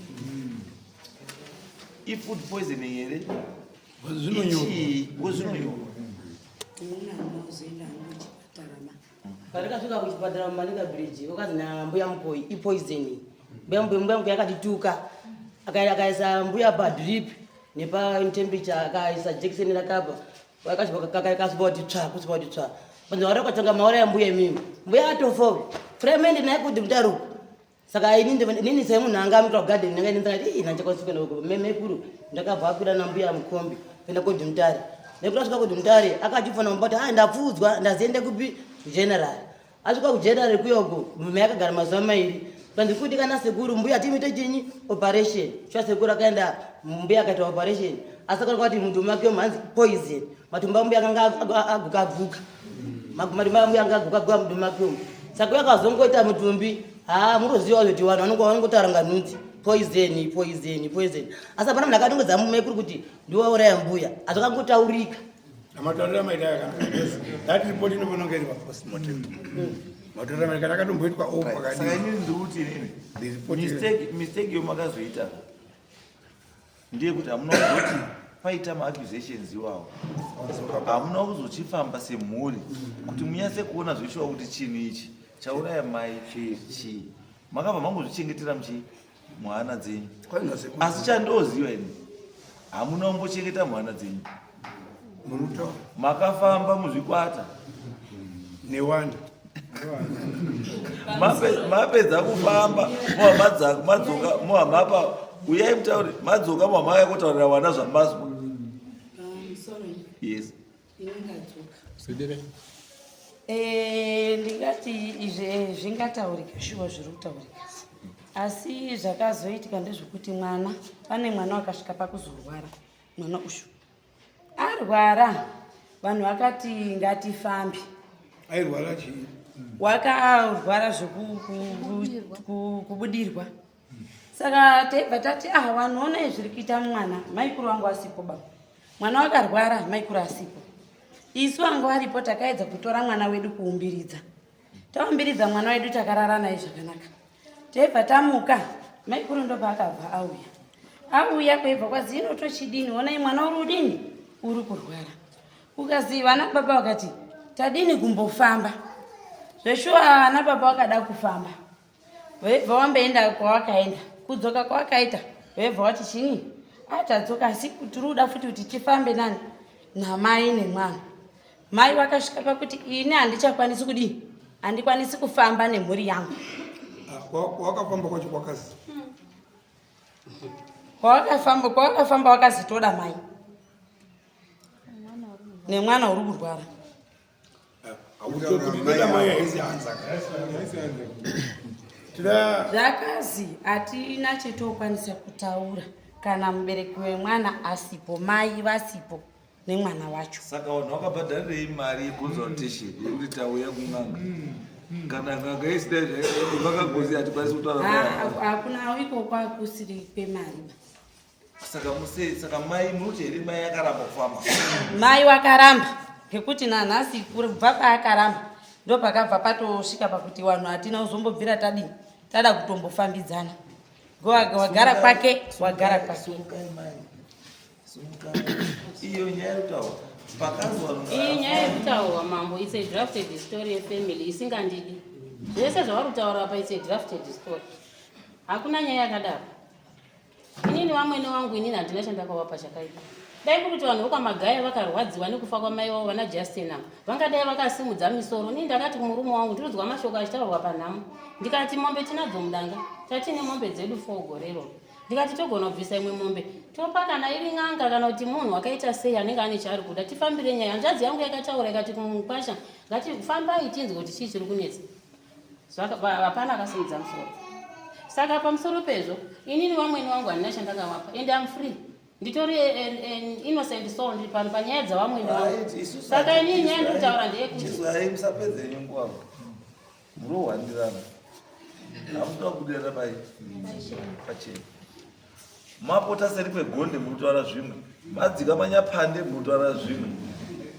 ifood poisoning here wezvinonyora Katika suka kuchipatara Malika Bridge, wakazi na mbuya mkoi ipoisoni. Mbuya mkoi akatituka. Akaisa mbuya pa drip nepa temperature akaisa Jackson rakapa. Wakasipoti tswa. Panzo wakatanga maora ya mbuya mimi. Mbuya atofo. Fremend na kuti mtaru. Saka nini sehemu nanga mtu garden nanga ndingati inachakosika na huko. Meme kuru ndakabva kwira na mbuya mkombi. Penda kuti mtari. Nekurasika kuti mtari akachifana mbata ndapfudzwa ndaziende kupi general asvika kugeneral kuyoko mume akagara mazuva mairi panzi kuti kana sekuru mbuya timite chinyi operation chwa sekuru akaenda mbuya akaita operation asakana kwati muntu make manzi poison matumba mbuya akanga aguka matumba mbuya akanga aguka muntu make saka yakazongoita mutumbi muroziva kuti vanhu vanongotaura nunzi poison asa pana munhu akadongodza mume kuri kuti ndiwauraya mbuya azvakangotaurika amatorera maida yakanaka that report inofanonga iri papostmortem matorera maida kana akatomboitwa saka inini ndikuti mistake yomakazoita ndeyekuti hamuna kuzoti paita maaccusations iwawo hamuna kuzochifamba semhuri kuti munyase kuona zvishuwa kuti chinhu ichi chauraya mai chii makabva mangozvichengetera muhana dzenyu asi chandoziva ini hamuna kumbochengeta muhana dzenyu makafamba muzvikwata newanda mapedza kufamba muhamapa uyai mutauri madzoka muhamaya kutaurira wana zvamazwa yes ndingati izvi zvingataurika shuwa zviri kutaurika asi zvakazoitika ndezvekuti pane mwana wakasvika pakuzorwara mwana ushu arwara vanhu vakati ngatifambe airwara chii wakarwara zvekubudirwa saka taibva tati vanhu onai zviri kuita mwana maikuru wangu asipo baba mwana wakarwara maikuru asipo isu vangu varipo takaedza kutora mwana wedu kuumbiridza taumbiridza mwana wedu takarara naye zvakanaka tebva tamuka mai kuru ndo paakabva auya kwaibva kwazi inotochidini onai mwana uri udini uri kurwara ukazi vana baba vakati tadini kumbofamba zveshuwa vana baba vakada kufamba vaibva wamboenda kwawakaenda kudzoka kwawakaita vaibva wati chini atadzoka asi tiri kuda futi kuti tifambe nani namai nemwana mai vakasvika pakuti ini handichakwanisi kudini handikwanisi kufamba nemhuri yangu wakafamba kwacho kwakazi kwawakafamba wakazi toda mai nemwana uri kurwara zvakazi hatina chetokwanisa kutaura kana mubereki wemwana asipo mai vasipo nemwana wacho. Saka vanhu vakabhadharirei mari yeconsultation yekuti tauya kun'anga kana n'anga isina vakagozi hatikwanisi kutaura hakuna iko kwakusiri kwemari. Saka mai munoti here mai akaramba kufamba? Mai wakaramba ngekuti nanhasi kubva paakaramba ndo pakabva patosvika pakuti vanhu hatina kuzombobvira tadini tada kutombofambidzana wagara kwake wagara kwake. Iyo nyaya yekutaura pakazwa iyi nyaya yekutaurwa mambo it's a drafted story yefamily isingandidi zvese zvavari kutaura apa it's a drafted story hakuna nyaya yakadaro. Inini vamwene wangu inini handina chandakavapa chakaita. Dai kuti vanhu vokwamagaya vakarwadziwa nekufa kwamai vavo vana Justina vangadai vakasimudza misoro. Ini ndakati kumurume wangu ndiriudzwa mashoko achitaurwa panhamo ndikati mombe tinadzo mudanga tatine mombe dzedu 4 gorero ndikati togona kubvisa imwe mombe topa kana iri n'anga kana kuti munhu wakaita sei anenge ane chaari kuda tifambire nyaya. Hanzvadzi yangu yakataura ikati kumukwasha ngati fambai tinzwe kuti chii chiri kunetsa. Hapana akasimudza musoro. Saka pamusoro pezvo inini vamwene wangu handina chandakavapa and I'm free. Nditori innocent soul ndiri pano panyaya dzavamwene wangu. Saka inini nyaya ndiri kutaura ndeyekuti musapedze nyungu wangu murohwandirana hamuda kudera bai pachena mapota seri kwegonde murikutaura zvimwe madzika manyapande murikutaura zvimwe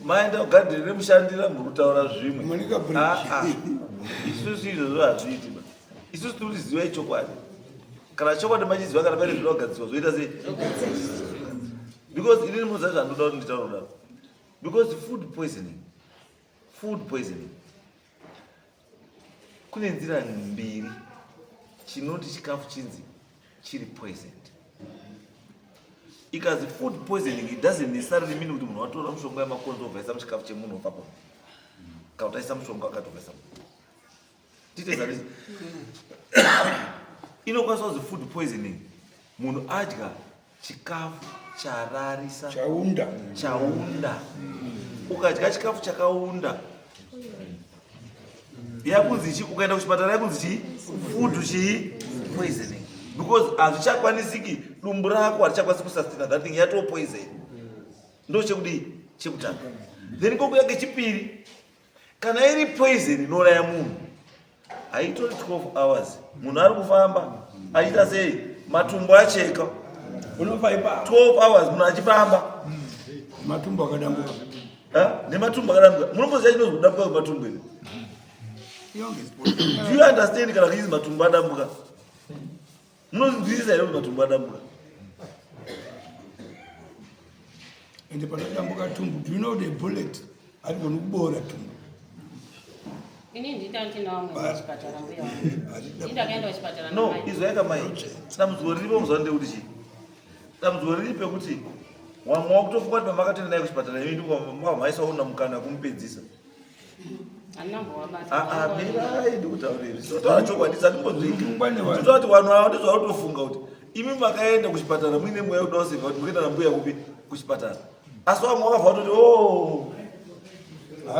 maenda kugadhiri remushandira murikutaura zvimwe. Isusu izvozvo hazviiti isusu tiri kuziva ichokwadi kana chokwadi machiziva kana pane zvinoda kugadzirwa zvoita sei because inini munoziva zvandoda kuti nditaura kudaro because food poisoning kune nzira mbiri chinoti chikafu chinzi chiri poisoned. Ikazi food poisoning it doesn't necessarily mean kuti munhu watora mushonga yemakonzo obvaisa muchikafu chemunhu ipapo kana utaisa mushonga wakatobvaisa titezarisi inokwanisa kuzi food poisoning munhu adya chikafu chararisa chaunda ukadya chikafu chakaunda yakunzi chi ukaenda kuchipatara yakunzi chi food chi poisoning because hazvichakwanisiki dumbu rako harichakwanisi kusustain that thing yato poison ndo chekudi chekutanga. Then kokuya kechipiri kana iri poison inouraya munhu haitori 12 hours munhu ari kufamba achiita sei matumbu acheka 12 hours munhu achifamba matumbu akadambuka nematumbu akadambuka munomboziva chinonzi kudambuka kwematumbu ino. Do you understand kana kuchizi matumbu adambuka munozvinzwisisa here kuti matumbu adambuka ende panodambuka tumbu do you know the bullet hatigoni kuboora tumbu. inini nditandina vamwe kuchipatara mbuya wangu ndakaenda kuchipatara no izvo yakamai dambudziko riripo muziva ndeuti chii dambudziko riri pekuti wamwe wakutofunga kuti pamakatoenda naye kuchipatara imi ndipamaisaona mukana kumupedzisa mirai ndikutauriri sotaura chokwadi satimbozvitotaura kuti vanhu ava ndizvautofunga kuti imi makaenda kuchipatara muine mweya kuda kuziva kuti mukuenda nambuya kupi kuchipatara asi vamwe vakabva kutoti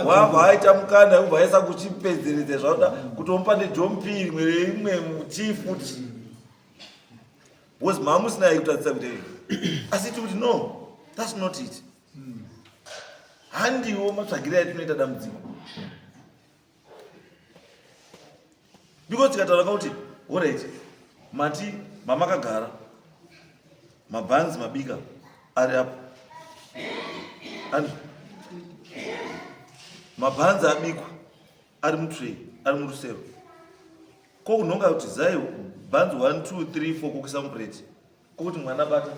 wabva aita mukana wekubva aisa kuchipedzeredza zvauda kutomupa nejompiri mwere imwe chifuti because mamusinayi kutarisisa kuti asi tikuti no that's not it handiwo matsvagiro aitinoita dambudziko because tikataura kuti alright mati mamakagara mabhanzi mabika ari apo mabhanzi abikwa ari mutrei ari murusero kokunonga kuti zai bhanzi 1 2 3 4 kokisa mupureti kokuti mwana bata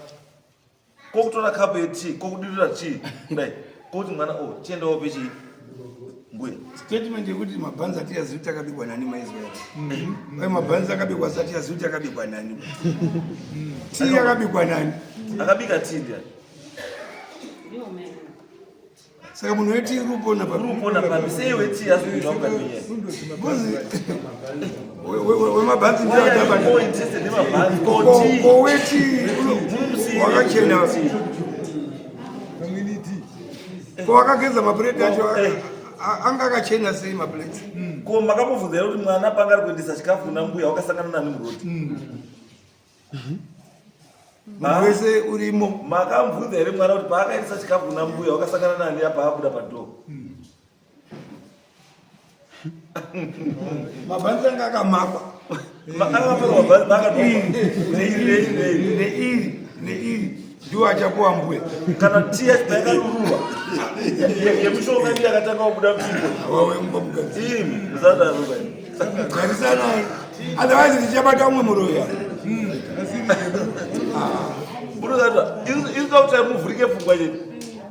kokutora kapu yetii kokudurira tii kudai kokuti mwana chiendawo pechi mbuya statement yekuti mabhanzi atiyazivi kuti akabikwa nani maizraeri uye mabhanzi akabikwa asati atiyazivi kuti akabikwa nani tii akabikwa nani akabika tii ndiani saka munhu wetii urupona papi sei wetii azvikuitwa mukaminyaya wemabhanzi ndoweti wakachena kowakageza mapureti acho anga akachena sei mapureti ko makambobvunza here kuti mwana panga ari kuendesa chikafu kuna mbuya wakasangana nani muroti munhu wese urimo makambvunza here mwana kuti paakaendesa chikafu kuna mbuya wakasangana nani apa abuda padhoo mabhanzi anga akamakwa neiri ndiwo achapuwa mbuya kana tia yakadururwa yemishonga ndi yakatanga kubuda garisanaye otherwise tichabata umwe muroya irikauta muvhurike pfungwa chete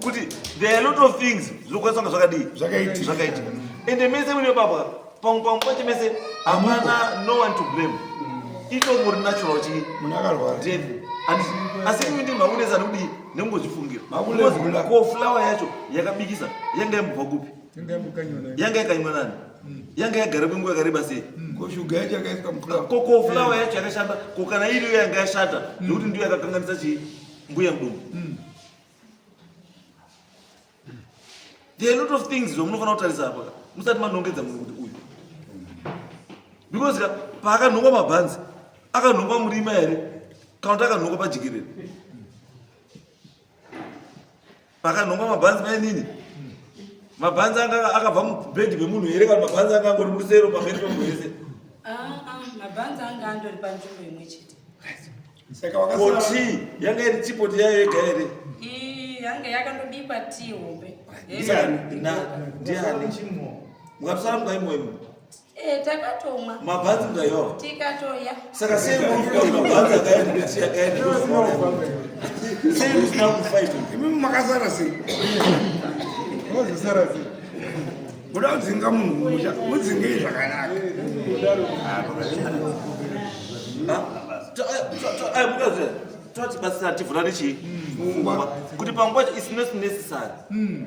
kuti there are a lot of things zvinokwanisa kunga zvakaitika ende mese mune baba pamwe pacho mese hamana no one to blame itomuri natural chii munhu akarwara asi imi ndi maunesa nekuti nemungozvifungira ko fulawa yacho yakabikisa yanga yambobva kupi yanga yakanywa nani yanga yagara kwenguva yakareba sei koshuga yacho yakaiswa mufulawa ko fulawa yacho yakashanda ko kana iriyo yanga yashata nekuti ndiyo yakakanganisa chii mbuya mudumbu there are a lot of things zvamunofanira kutarisa apa musati manongedza munhu kuti uyu because paakanhongwa mabhanzi akanhongwa murima here kana kuti akanhongwa pajikerere pakanhongwa mabhanzi mainini mabhanzi anga akabva mubhedhi pemunhu here kana mabhanzi anga angori musero pamberi pemunhu wese mabhanzi anga andori panzvimbo imwe chete koti yanga iri chipoti yayo yega here yanga yakandobikwa tii hombe ndiani mukapisara mukaimoimo takatomwa mabhanzi mukaiwawa tikatoya saka sei mabhanzi sei musina kufaita imimi makasara sei wazosara sei muda kudzinga munhu mumusha mudzingei zvakanaka tatibatsira tivhurane chii kuti pangwa chacho is not necessary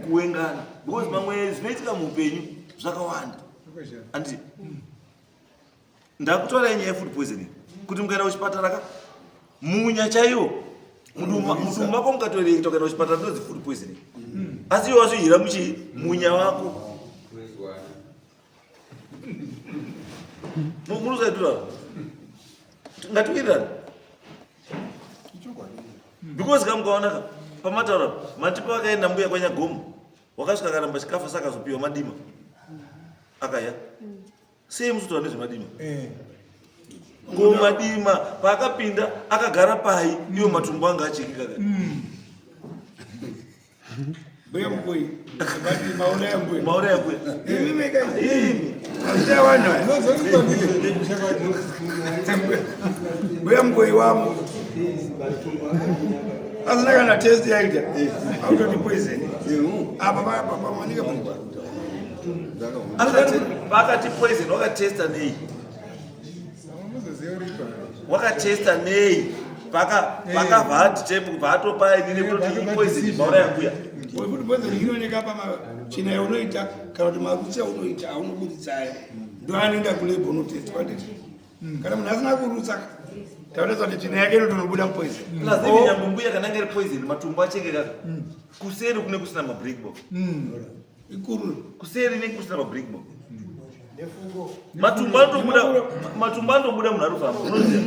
kuwengana because pamwe zvinoitika muupenyu zvakawanda andi ndakutora nyaya yefood poisoning kuti mukaenda kuchipatara munya chaiwo mudumba mako mukatorekta ukaenda kuchipatara ndinodzi food poisoning asi iwo wazvihira muchii munya wako munozaidurara ngatiwirirana because kamukaonaka pamataura matipo akaenda mbuya kwanyagomo wakasvika karamba chikafu sakazopiwa madima akaya sei musutora nezvemadima ko madima paakapinda akagara pai iwo matumbu anga achekika mbuya mukoi mauraya mbuya mauraya mbuya mbuya mukoi wamo asina kana test yaita autoti poison apa pamanika pakati poison wakatesta nei wakatesta nei pakavhaatopaainine kuti poison mauraya mbuya kuti poison inooneka pamachina yaunoita kana kuti marutsi aunoita aunobuditsayo ndo anoenda kulebo unotest kwanditi kana munhu asina kurutsa taonesa kuti china yake inotonobuda mupoison lazimi nyambo mbuya kananga iri poison matumbu achengekaka kuseri kune kusina mabreakbo ikuru kuseri ne kusina mabreakbo matumbu anobuda munhu arufamba unoziva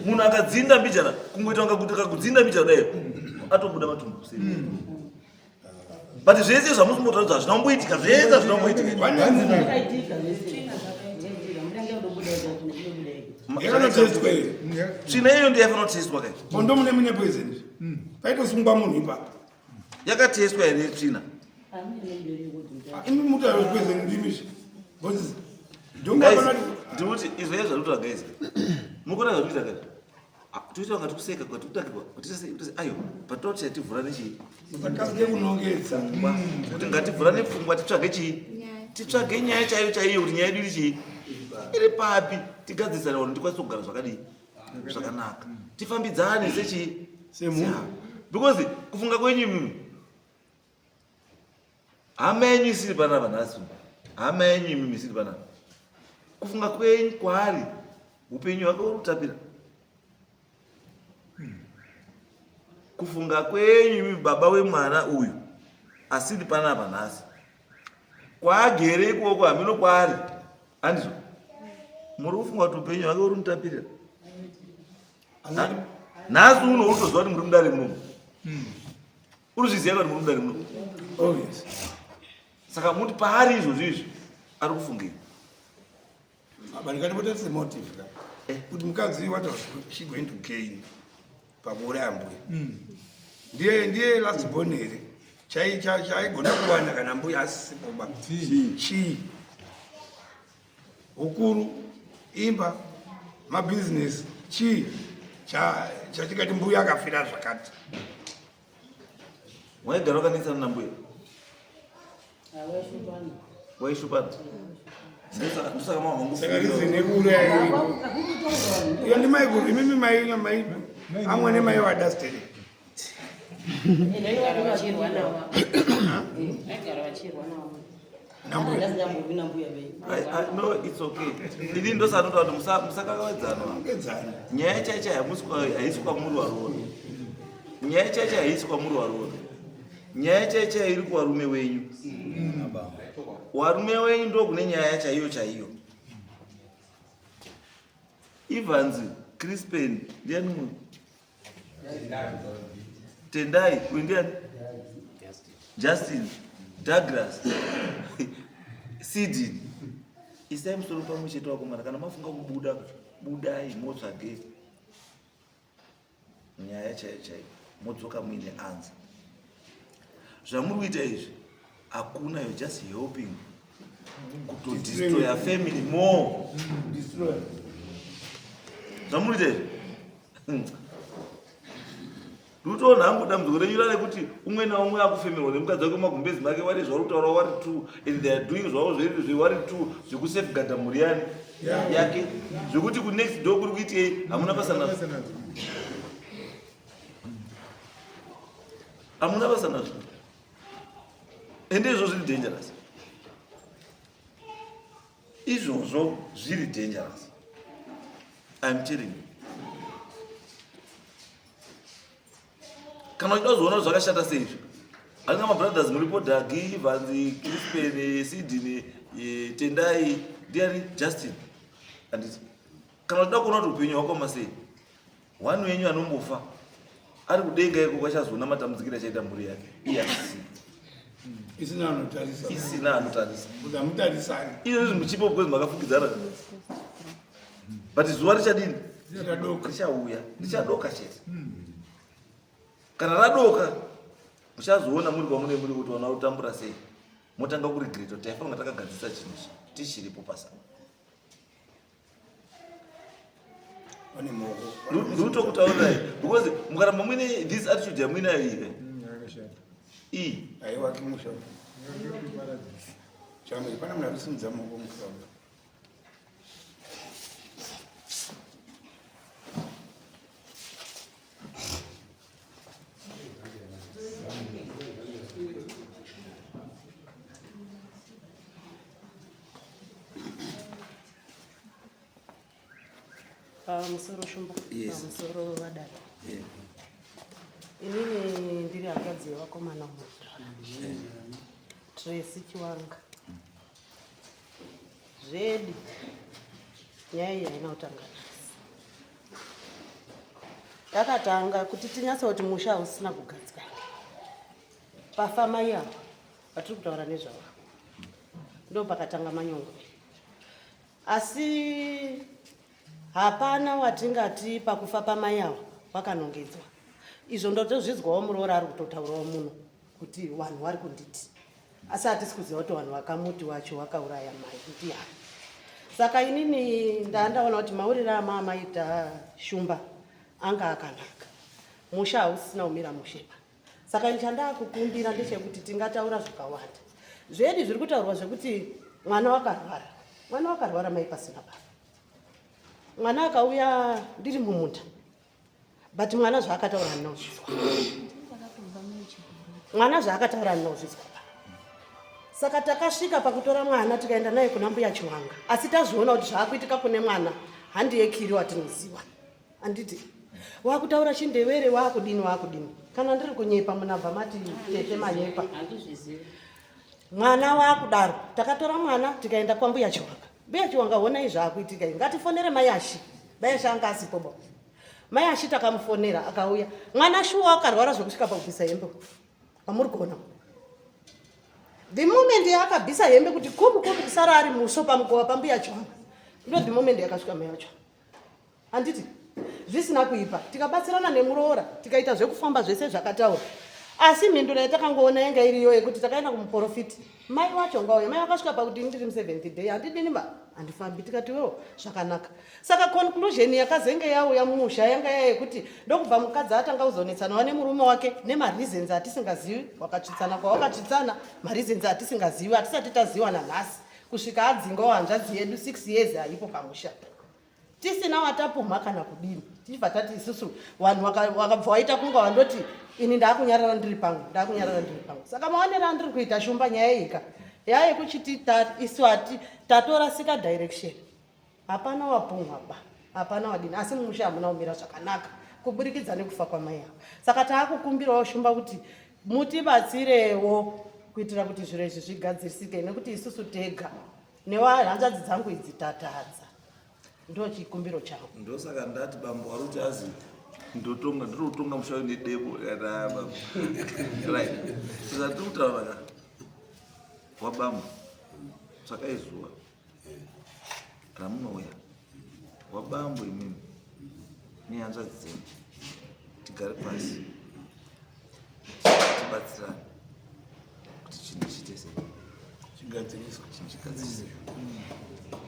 munhu akadzinda mbijana kungoita kunga kuti akakudzinda mbijana dayo atobuda matumbu kuseri but zvese zvamusimbotaudza zvinomboitika zvese zvinomboitika tsvina iyo ndiyo yafanotestwa kai pondo mune mune poison paitosungwa munhu ipapo yakatestwa here tsvina imi mutaura poison ndimishi ndikuti izvo zvari kuti vagaisa mukona zvatuita kati toita vanga tikuseka kwatikutakirwa kuti ayo patoti chativhura nechii vakazike kunongedza kuti ngativhura nepfungwa titsvage chii titsvage nyaya chaiyo kuti nyaya yedu iri chii iri papi tigadzisana kuti tikwanise kugara zvakadii zvakanaka tifambidzane sechii because kufunga kwenyu imimi hama yenyu isiri panapa nhasi hama yenyu imimi isiri panapa kufunga kwenyu kwaari upenyu hwake uri kutapira kufunga kwenyu imimi baba wemwana uyu asiri panapa nhasi kwaagere ikoko hamino kwaari handizvo muri kufunga kuti upenyu hwake uri mutapirira nhasi uno uri kutoziva kuti muri mudare munomu uri zviziva kuti muri mudare munomu saka muti paari izvozvo izvi ari kufungira bandikatipotese motive kuti mukadzi what was she going to gain pakuuraya mbuya ndiye last born here chaigona kuwana kana mbuya asisipoba chii ukuru imba mabusiness chii chatikati mbuya akafira zvakati waigara wakanesana nambuya waishupana saka rizine kuuraya iyo ndi maikuru imimi mai amwe nemai vadasteri no it's okay ini ndosanoda kuti musakakawedzana nyaya chaicha haisi kwamuri warona nyaya chaicha haisi kwamuri warona nyaya chaicha iri kuvarume wenyu warume wenyu ndo kune nyaya chaiyo Evans Crispin ndiani mumwe Tendai ndiani Justin Douglas Sidin isai musoro pamwe chete wakomana kana mafunga kubuda budai motsvage nyaya chaiyo modzoka muine anza zvamuri kuita izvi hakuna, you're just helping to destroy your family more. Destroy. Zvamuri kuita izvi ndikutoona hangu dambudziko renyu rare kuti umwe naumwe akufemerwa nemukadzi wake mumagumbezi make vari zvauri kutaura wari 2 and they are doing zvavo zvewari 2 zvekusafeguarda mhuri yake zvekuti kunext door kuri kuitei hamuna basa nazvo hamuna basa nazvo ende izvozvo zviri dangerous izvozvo zviri dangerous I'm telling you kana uchida kuzoona zvakashata seizvi hatina mabrothers muripo Dagi, Vanzi, Crispin, Sidney, Tendai, ndiani Justin anditi kana uchida kuona kuti upenyu hwako masei one wenyu anombofa ari kudenga iko kwachazoona matambudzikiro achaita mhuri yake iye isina anotarisa mutarisani izvozvi muchipo because makafukidzana but zuva richadini richauya richadoka chete kana radoka muchazoona muri kwamune muri kuti wana kutambura sei motanga kuregreto taifanira takagadzisa chinhu tichiripo pasama ndikutokutaurirai because mukaramba muine this attitude yamuinayo here iyi aiwa kimusha chamwe pana munhu arisimudza maoko musaura musoro shumba musoro vadada inini ndiri hakadzi yevakomana mutara Tracy Chiwanga zvedi nyaya iyi haina kutanga nasi takatanga kuti tinyatsa kuti musha hausina kugadzikana pafama yavo vatiri kutaura nezvavo ndo pakatanga manyongo asi hapana watingati pakufa pamai avo wakanongedzwa izvo ndotozvizwawo muroora ari kutotaurawo muno kuti vanhu vari kunditi asi hatisi kuziva kuti vanhu vakamuti wacho wakauraya mai kuti hai Saka inini ndaona kuti mauriro amama ita shumba anga akanaka. Musha hausina umira mushepa. Saka ndichandaa kukumbira ndechekuti tingataura zvakawanda. Zvedu zviri kutaurwa zvekuti mwana wakarwara. Mwana wakarwara mai pasina baba. Mwana akauya ndiri mumunda. But mwana zvaakataura ndinozvizwa. Mwana zvaakataura ndinozvizwa. Saka takasvika pakutora mwana tikaenda naye kuna mbuya Chwanga. Asi tazviona kuti zvaakuitika kune mwana handi yekiri watinoziva. Anditi wakutaura chindevere wakudini. Kana ndiri kunyepa munabva mati tete manyepa. Mwana wakudaro. Takatora mwana tikaenda kwa mbuya Chwanga. Mbuya Chwanga honai zvaakuitika. Ngatifonere mai Ashi. Mai Ashi anga asipo. Mai Ashi takamufonera akauya. Mwana shuwa akarwara zvokusvika pakubvisa hembe. Pamuri kuona. The moment yakabvisa hembe kuti kubu kusara ari muso pamukova pambuya Chwanga. Ndo the moment yakasvika mai wacho. Anditi zvisina kuipa. Tikabatsirana nemuroora, tikaita zvekufamba zvese zvakataura. Asi mhinduro yatakangoona yanga iriyo yekuti takaenda kumuprofiti. Mai wacho ngauye, mai wakasvika pakuti ndiri 7th day, handidini ba, handifambi tikati wewo zvakanaka. Saka conclusion yakazenge yauya mumusha yanga yekuti ndokubva mukadzi atanga kuzonetsana nemurume wake nemareasons atisingazivi, wakatsitsana kwawakatsitsana, mareasons atisingazivi, atisati taziva nanhasi. Kusvika adzinga hanzvadzi yedu 6 years haipo pamusha. Tisina watapumha kana kudini. Tichibva tati isusu vanhu wakabva waita kunga wandoti ini ndakunyarara ndiri pangu. Saka maonera ndiri kuita shumba nyaya yeka. Yaya yekuchiti isu tatora sika direction. Hapana wapumha ba. Hapana wadini. Asi mumusha hamuna umira zvakanaka. Kuburikidza nekufa kwamai avo. Saka taakukumbirawo shumba kuti mutibatsirewo kuitira kuti zviro izvi zvigadzirisike nekuti isusu tega newahanzvadzi dzangu idzi tatadza. Ndo chikumbiro changu. Ndo saka ndati bambo waruti azi ndinotonga mushauri nedebo kana bambo. Right. Saka tikutaura wabambo zvakaizwa ramunouya wabambo imimi nehanzvadzi dzenyu tigare pasi tibatsirane kuti chinhu chiite sei chigadziriswe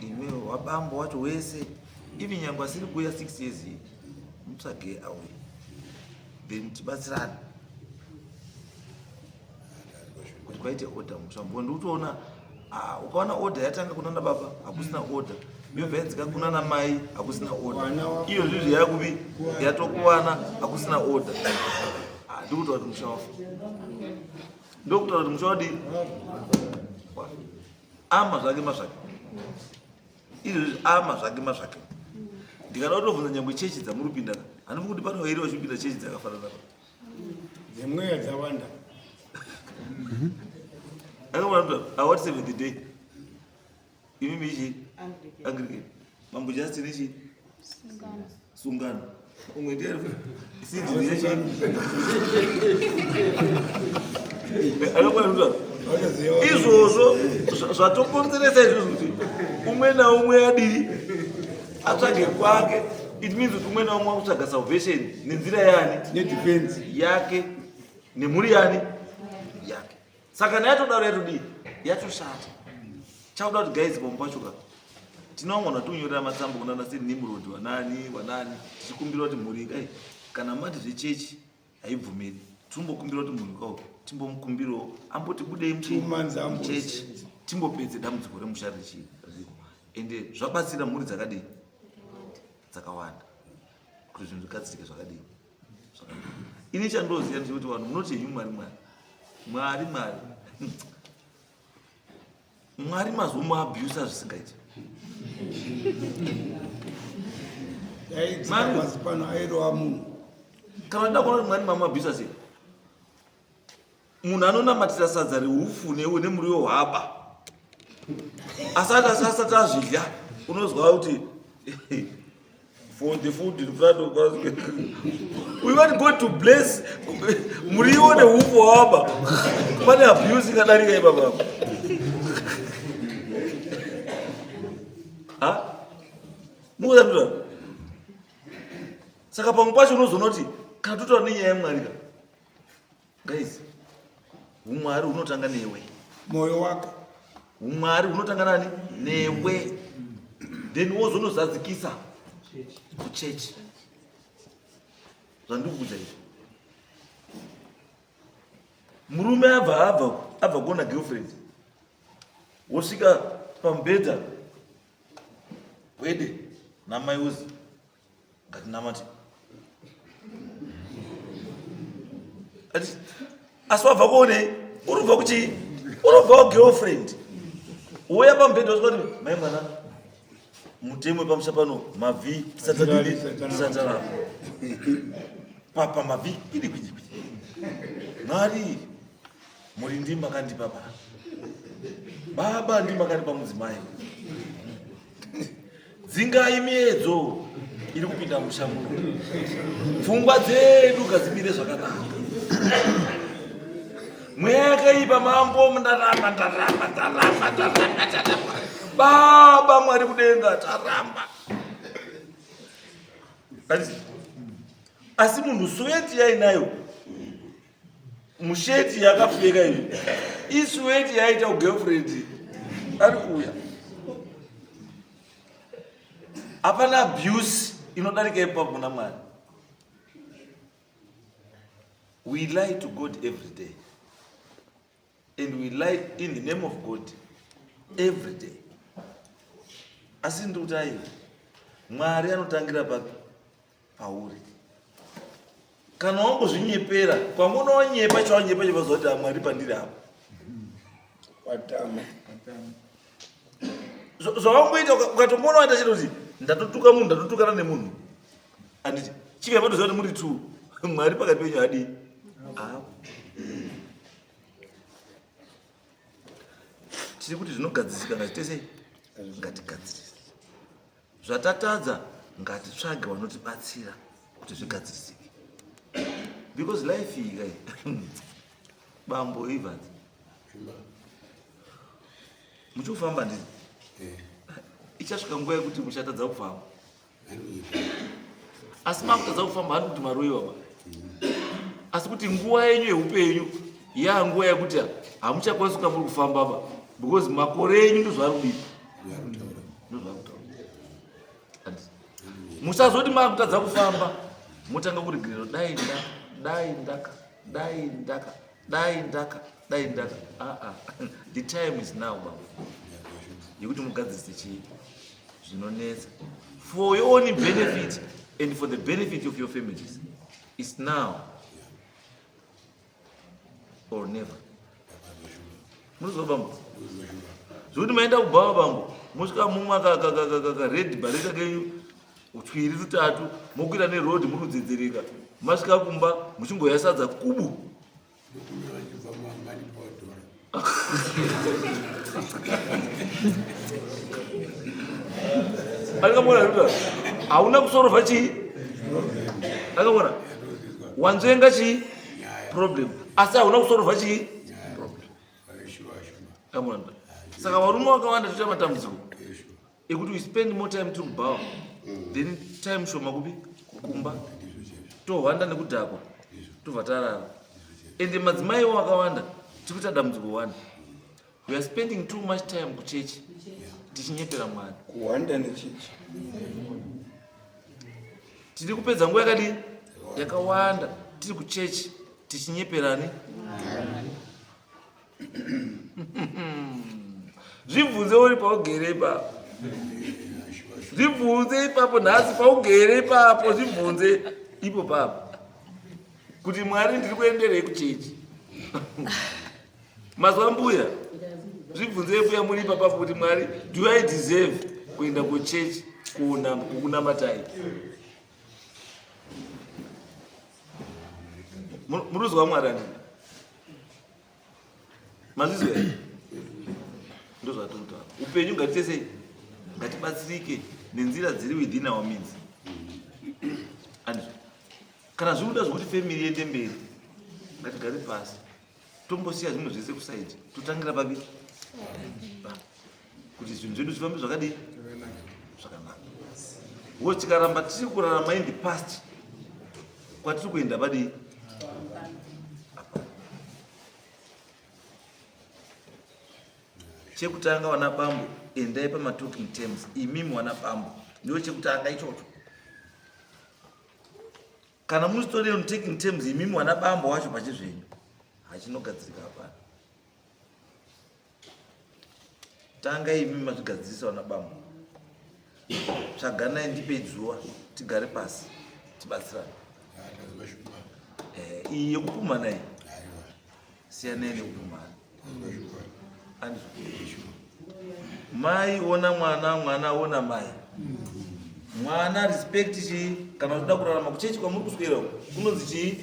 imwewo wabambo wacho wese ivi nyangwa asiri kuuya 6 years iyi mutsvage auye then tibatsirane kuti kwaite order mushambo ndikutoona ukaona order yatanga kunana baba hakusina order yobva yadzika kunana mai hakusina order iyo zvizvi yakuvi yatokuwana hakusina order ndikutaura kuti musha wafa ndokutaura kuti musha wadii ama zvake mazvake izvozvi ama zvake mazvake ndikada kutobvunza nyangwe chechi dzamuri kupinda handifi kuti pano vairi vachipinda chechi dzakafanana dzemweya dzawanda akaona awati 7th day imimi ichi Anglican mambo Justin ichi sungano umwe ndiye sindi yechi akaona izvozvo zvatokonzeresa izvozvo kuti umwe naumwe adii atsvage kwake. It means kuti umwe naumwe akutsvaga salvation nenzira yani nedefense yake nemhuri yani yake. Saka nayatodaro yatodii yatoshata. Chakuda kuti guys pamupachoka tinowana tunyorera matsamba kunana siri Nimrod wanani tichikumbira kuti mhuri kai kana mati zvechechi haibvumiri timbokumbira kuti munhu kwawo timbomukumbirawo amboti budei muchechi timbopedze dambudziko remusha riko ende zvabatsira mhuri dzakadii dzakawanda kuti zvinhu zvikadzirike zvakadii. Ini chandoziva ndechekuti vanhu munoti henyu Mwari mazomuabhusa zvisingaiti. pano airova munhu kana ndida kuona kuti Mwari mamuabhusa sei munhu anonamatira sadza reufu nemuriwo hwaba asati azvidya unozwa kuti for the food in front of us we want God to bless muriwo neufu hwaba pane abuse ikadarika ibaba mukuzandura. Saka pamwe pacho unozoona kuti kana totaura nenyaya yaMwari guys umwari unotanga newe moyo wako umwari unotanga nani newe then wozonozadzikisa kuchechi. Zvandikuudza izvi. Murume abva kuona girlfriend, wosvika pamubhedha wede namai uzi ngatinamati. Asi wabva kuonei? Urubva kuchii? Urubva kugirlfriend. Uya pamubhedha wosvika kuti mai mwana mutemwe pamusha pano mavhi tisatadini papa mavhi kwidi Mwari muri ndi makandipa baba ndi makandipa mudzimai. Dzingai miedzo iri kupinda mushango. Pfungwa dzedu ngadzimire zvakanaka. Mweya yakaipa mambo ndaramba. Baba Mwari kudenga taramba. Asi munhu suweti yainayo musheti yakapfeka izvi isuweti yaita ugirlfriend ari kuuya. Hapana abuse inodarika ipapo muna Mwari. We lie to God every day, and we lie in the name of God every day. Asi ndikutai Mwari anotangira pauri. Kana wangozvinyepera pamunonyepa chawanyepa chepazoti Mwari pandiri apo watama zvawangoita ukatomboona waita chiro kuti ndatotuka munhu ndatotukana nemunhu anditi chika patoziva kuti muri tu Mwari pakati penyu adii apo. Tiri kuti zvinogadzirika ngazitese ngatigadzirise, zvatatadza ngatitsvage vanotibatsira kuti zvigadzirisike, because life iyi kai bambo ivadzi muchofamba ndii ichasvika nguva yekuti muchatadza kufamba. Asi makutadza kufamba hani kuti maroiwa ba, asi kuti nguva yenyu yeupenyu yanguva yekuti hamuchakwanisi kuka muri kufamba ba, because makore enyu ndozvari kudii musazoti makutadza kufamba motanga kurigiriro dai ndaka. The time is now baba yekuti mugadzirise chii zvinonetsa for your own benefit and for the benefit of your families. It's now or never. Munozwa bambo zvokuti maenda kubhava bambo mosvika mumwe akaredhi bhareka kenyu twiri tutatu mokuita nerodhi muri kudzedzereka, masvika kumba muchingoyasadza kubu akamona ruta hauna kusorova chii akamona wanzoenga chii problem asi hauna kusorova chii problem akamona. Saka varume vakawanda toita matambudziko ekuti we spend more time to kubhawa then time shoma kupi kukumba tohwanda nekudhakwa tobva tarara, ende madzimaiwo akawanda tikuita dambudziko wanda. We are spending too much time kuchechi tichinyepera Mwari. kuwanda nechechi tiri kupedza nguva yakadi yakawanda tiri kuchechi tichinyeperani. Zvibvunze uri paugere ipapo, zvibvunze ipapo nhasi paugere ipapo, zvibvunze ipo papo kuti Mwari ndiri kuenderei kuchechi mazuva mbuya. Zvibvunze mbuya muri ipapo kuti Mwari, do I deserve kuenda kuchechi kunamatai? Muruzwa Mwari andini mazvizwa ndozvatoita upenyu ngatitese ngatibatsirike nenzira dziri within our means. And kana zvinoda zvokuti family yende mberi ngatigare pasi tombosiya zvimwe zvese kusaidi totangira papi kuti zvinhu zvedu zvifambe zvakadii zvakanaka. Wo tikaramba tiri kurarama in the past kwatiri kuenda padii chekutanga wana bambo endai talking terms imimi wana bambo ndio chekutanga ichocho kana mustori on taking terms imimi wana bambo wacho pachizvenyu hachinogadzirika hapana tanga imimi mazvigadzirisa wana bambo tsvaganai ndipe dzuwa tigare pasi tibatsirane iyi yekupumana iyi siyanai nekupumana mai ona mwana mwana ona mai mwana respect chi kana uchida kurarama kuchechi kwamuri kuswera kunonzi chii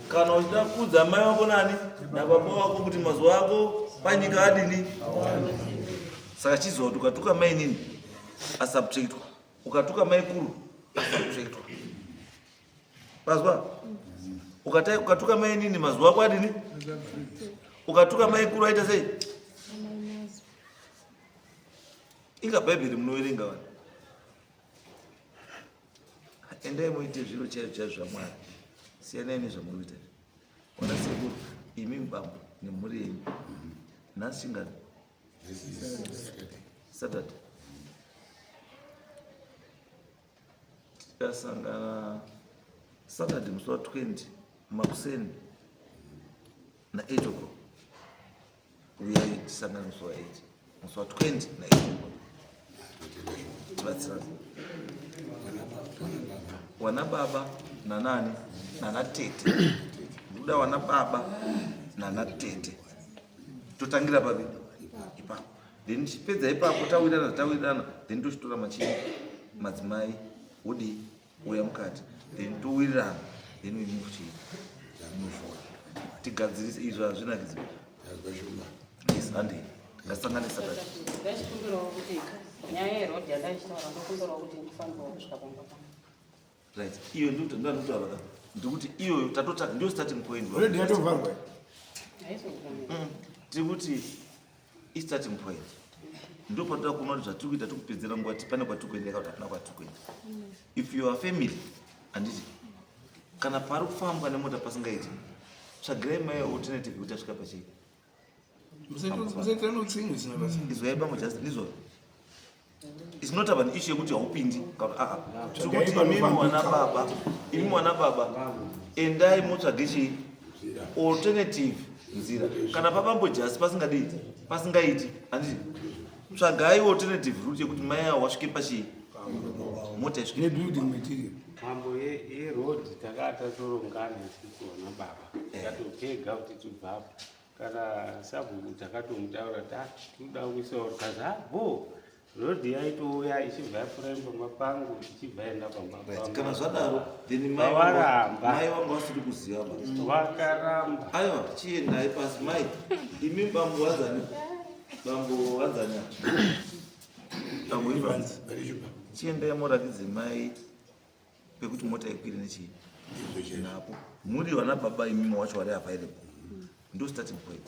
kana uchida kudza mai wako nani nababa wako kuti mazuva ako panyika adini saka chiziva kuti ukatuka mai nini asubjectwa ukatuka mai kuru asubjectwa pazwa ukatuka mai nini mazuva ako adini ukatuka mai kuru aita sei inga bhaibheri munoverenga vanhu endai muite zviro chaizvo chaizvo zvamwari siyanai nezvamuri kuita ona sekuru imi mubambo nemhuri yenyu nhasi chingani Saturday tikasangana Saturday musi wa 20 makuseni na 8 o'clock uyai tisangana musi wa 8 musi wa 20 na 8 o'clock tibatsirane wana baba na nani nana tete ndoda wana baba nana tete totangira papi ipapo then chipedza ipapo tawirana then tochitora machini madzimai udi uya mukati then towirirana then we move to tigadzirise izvo hazvinakidzwa yes andi ngasangane Saturday ndachikumbirawo kuti nyaya yerodhi yandaitaura ndokumbirawo kuti ndifanirwa kusvika pamba right iyo ndio ndinotaura ndikuti iyo tatotaka ndio starting point already yatovarwa tikuti i starting point ndio patoda kuona kuti zvatiri kuita tikupedzera nguva pane kwatikuendeka kuti hapana kwatikuenda if you are family anditi kana pari kufambwa nemota pasingaiti tsvagirai mai alternative kuti asvika pachii izwaibango just ndizvo it's not about an issue yekuti haupindi tikuti imi mwana baba endai motsvage chii alternative nzira kana papambojasi pasingaiti handiti tsvagai alternative route yekuti mai avo wasvike pachii mota isvike mambo yeroad takata torongana tisikuona baba takatopega kuti tibvapo kana sabhuku takatomutaura tatoda kuisawo kazi abo rodhi yaitouya ichibva yapfuura pamba pangu ichibva enda pamba kana zvadaro then varamba mai vangu vasiri kuziva vakaramba aiwa chiendai pasi mai imi bambo wadzanya bambo Evans chiendai murakidze mai pekuti mota ikwire nechii napo muri vana baba imimi wacho vari available ndo starting point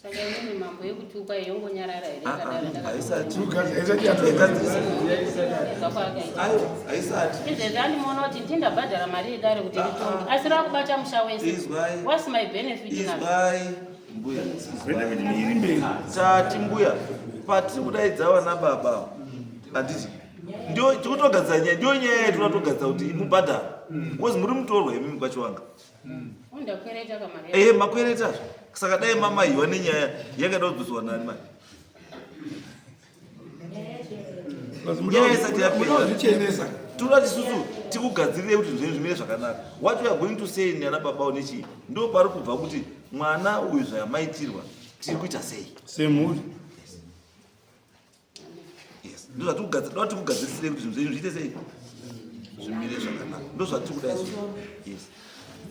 saka imweni mambo yekuti ukwai yongonyarara here haisati izvezvi andimoona kuti ndindabhadhara mari yedare kuti nditonge asi rakubata musha wese what's my benefit izwai mbuya tati mbuya patiri kudaidza vana baba handiti ndio tikutogadzira nyaya ndio nyaya yatinoda togadza kuti mubhadhara kozi muri mutorwa imimi kwachowanga undakwereta kamari makwereta saka dai mamaiwa nenyaya yakada kudzoswa nani mani nyaya isati yapera toda tisusu tikugadzirirei kuti zvinhu zvimire zvakanaka what we are going to say nana baba nechii ndo pari kubva kuti mwana uyu zvamaitirwa tiri kuita sei semhuri yes ndo zvatikugadzirisirei kuti zvinhu zvenyu zviite sei zvimire zvakanaka ndo zvatiri kudai yes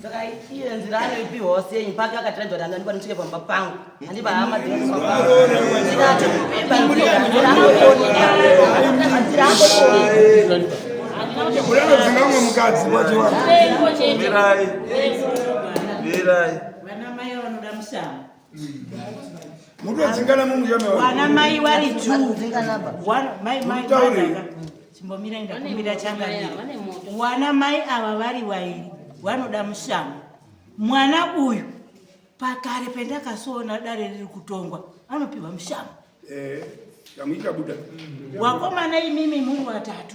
saka iyo nzira anoipiwawo senyu pake akatiraidzwa kuti handandikwa ndisvike pamba pangu handiba hama urenodzingamwe mukadzi mirai vana mai vanoda musamo mutodzingana vana mai vari chimbomira ndakumbira changaii wana mai ava vari wairi vanoda musamo mwana uyu pakare pendakasona dare riri kutongwa anopihwa mushama. Yamuita buda. Wakomana imimi muri 3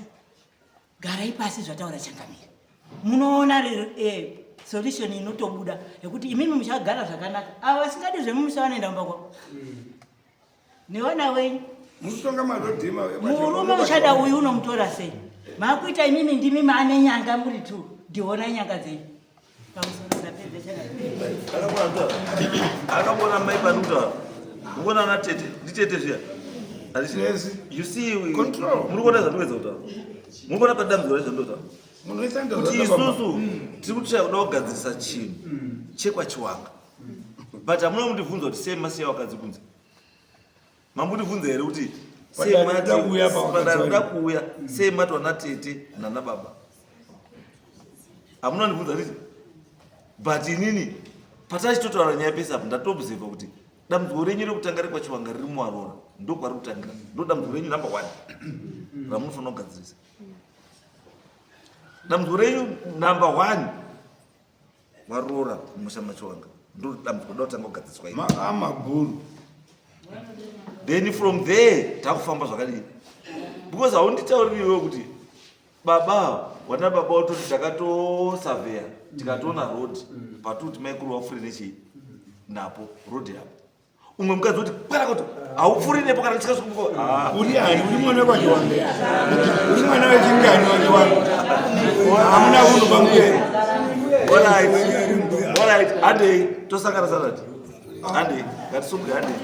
garai pasi zvataura Changamire. Munoona solution inotobuda yekuti imimi muchagara zvakanaka. Ava vasingadi zvemumusha vanoenda kumba kwavo. Neona wenyu Mutonga madhodhima. murume uchada uyu unomutora sei? Makuita imimi ndimi maane nyanga muri 2. Ndiona nyanga dzenyu. Akabona mai panuta. Muona na tete, nditete zviya. Yes. You see, control. Muri kuona zvandowedza kuta. Muri kuona padambudziko rezvandota. Munoita ndo kuti isusu tiri kutsvaka kuda kugadzirisa chinhu chekwachiwanga. But hamuna kundibvunza kuti sei masiya wakadzi kunze. Mamundibvunza here kuti sei mada kuuya sei mati wana tete nana baba. Hamuna kundibvunza kuti but inini patachitotaura nyaya pesa apo ndatobvuzeva kuti dambudziko renyu rekutanga rekwachiwanga riri muarora ndokwari kutangira ndo dambudziko renyu number 1 ramunofanira kugadzirisa. Dambudziko renyu number 1 warora kumusha machiwanga ndo dambudziko ndotanga kugadziriswa iri amabhuru. Then from there takufamba zvakadini because haunditauririwe kuti baba wana baba watoti takatosurveya tikatoona road patuti maikuru wafuri nechii napo road yapo umwe mukadzi kuti kwara kuti haupfuri nepo kana chikasumuko uri ani uri mwana wachiwanga uri mwana wechingani wachiwanga hamuna unhu pamukeri. Alright, handei tosangana sanati handei ngatisungure handei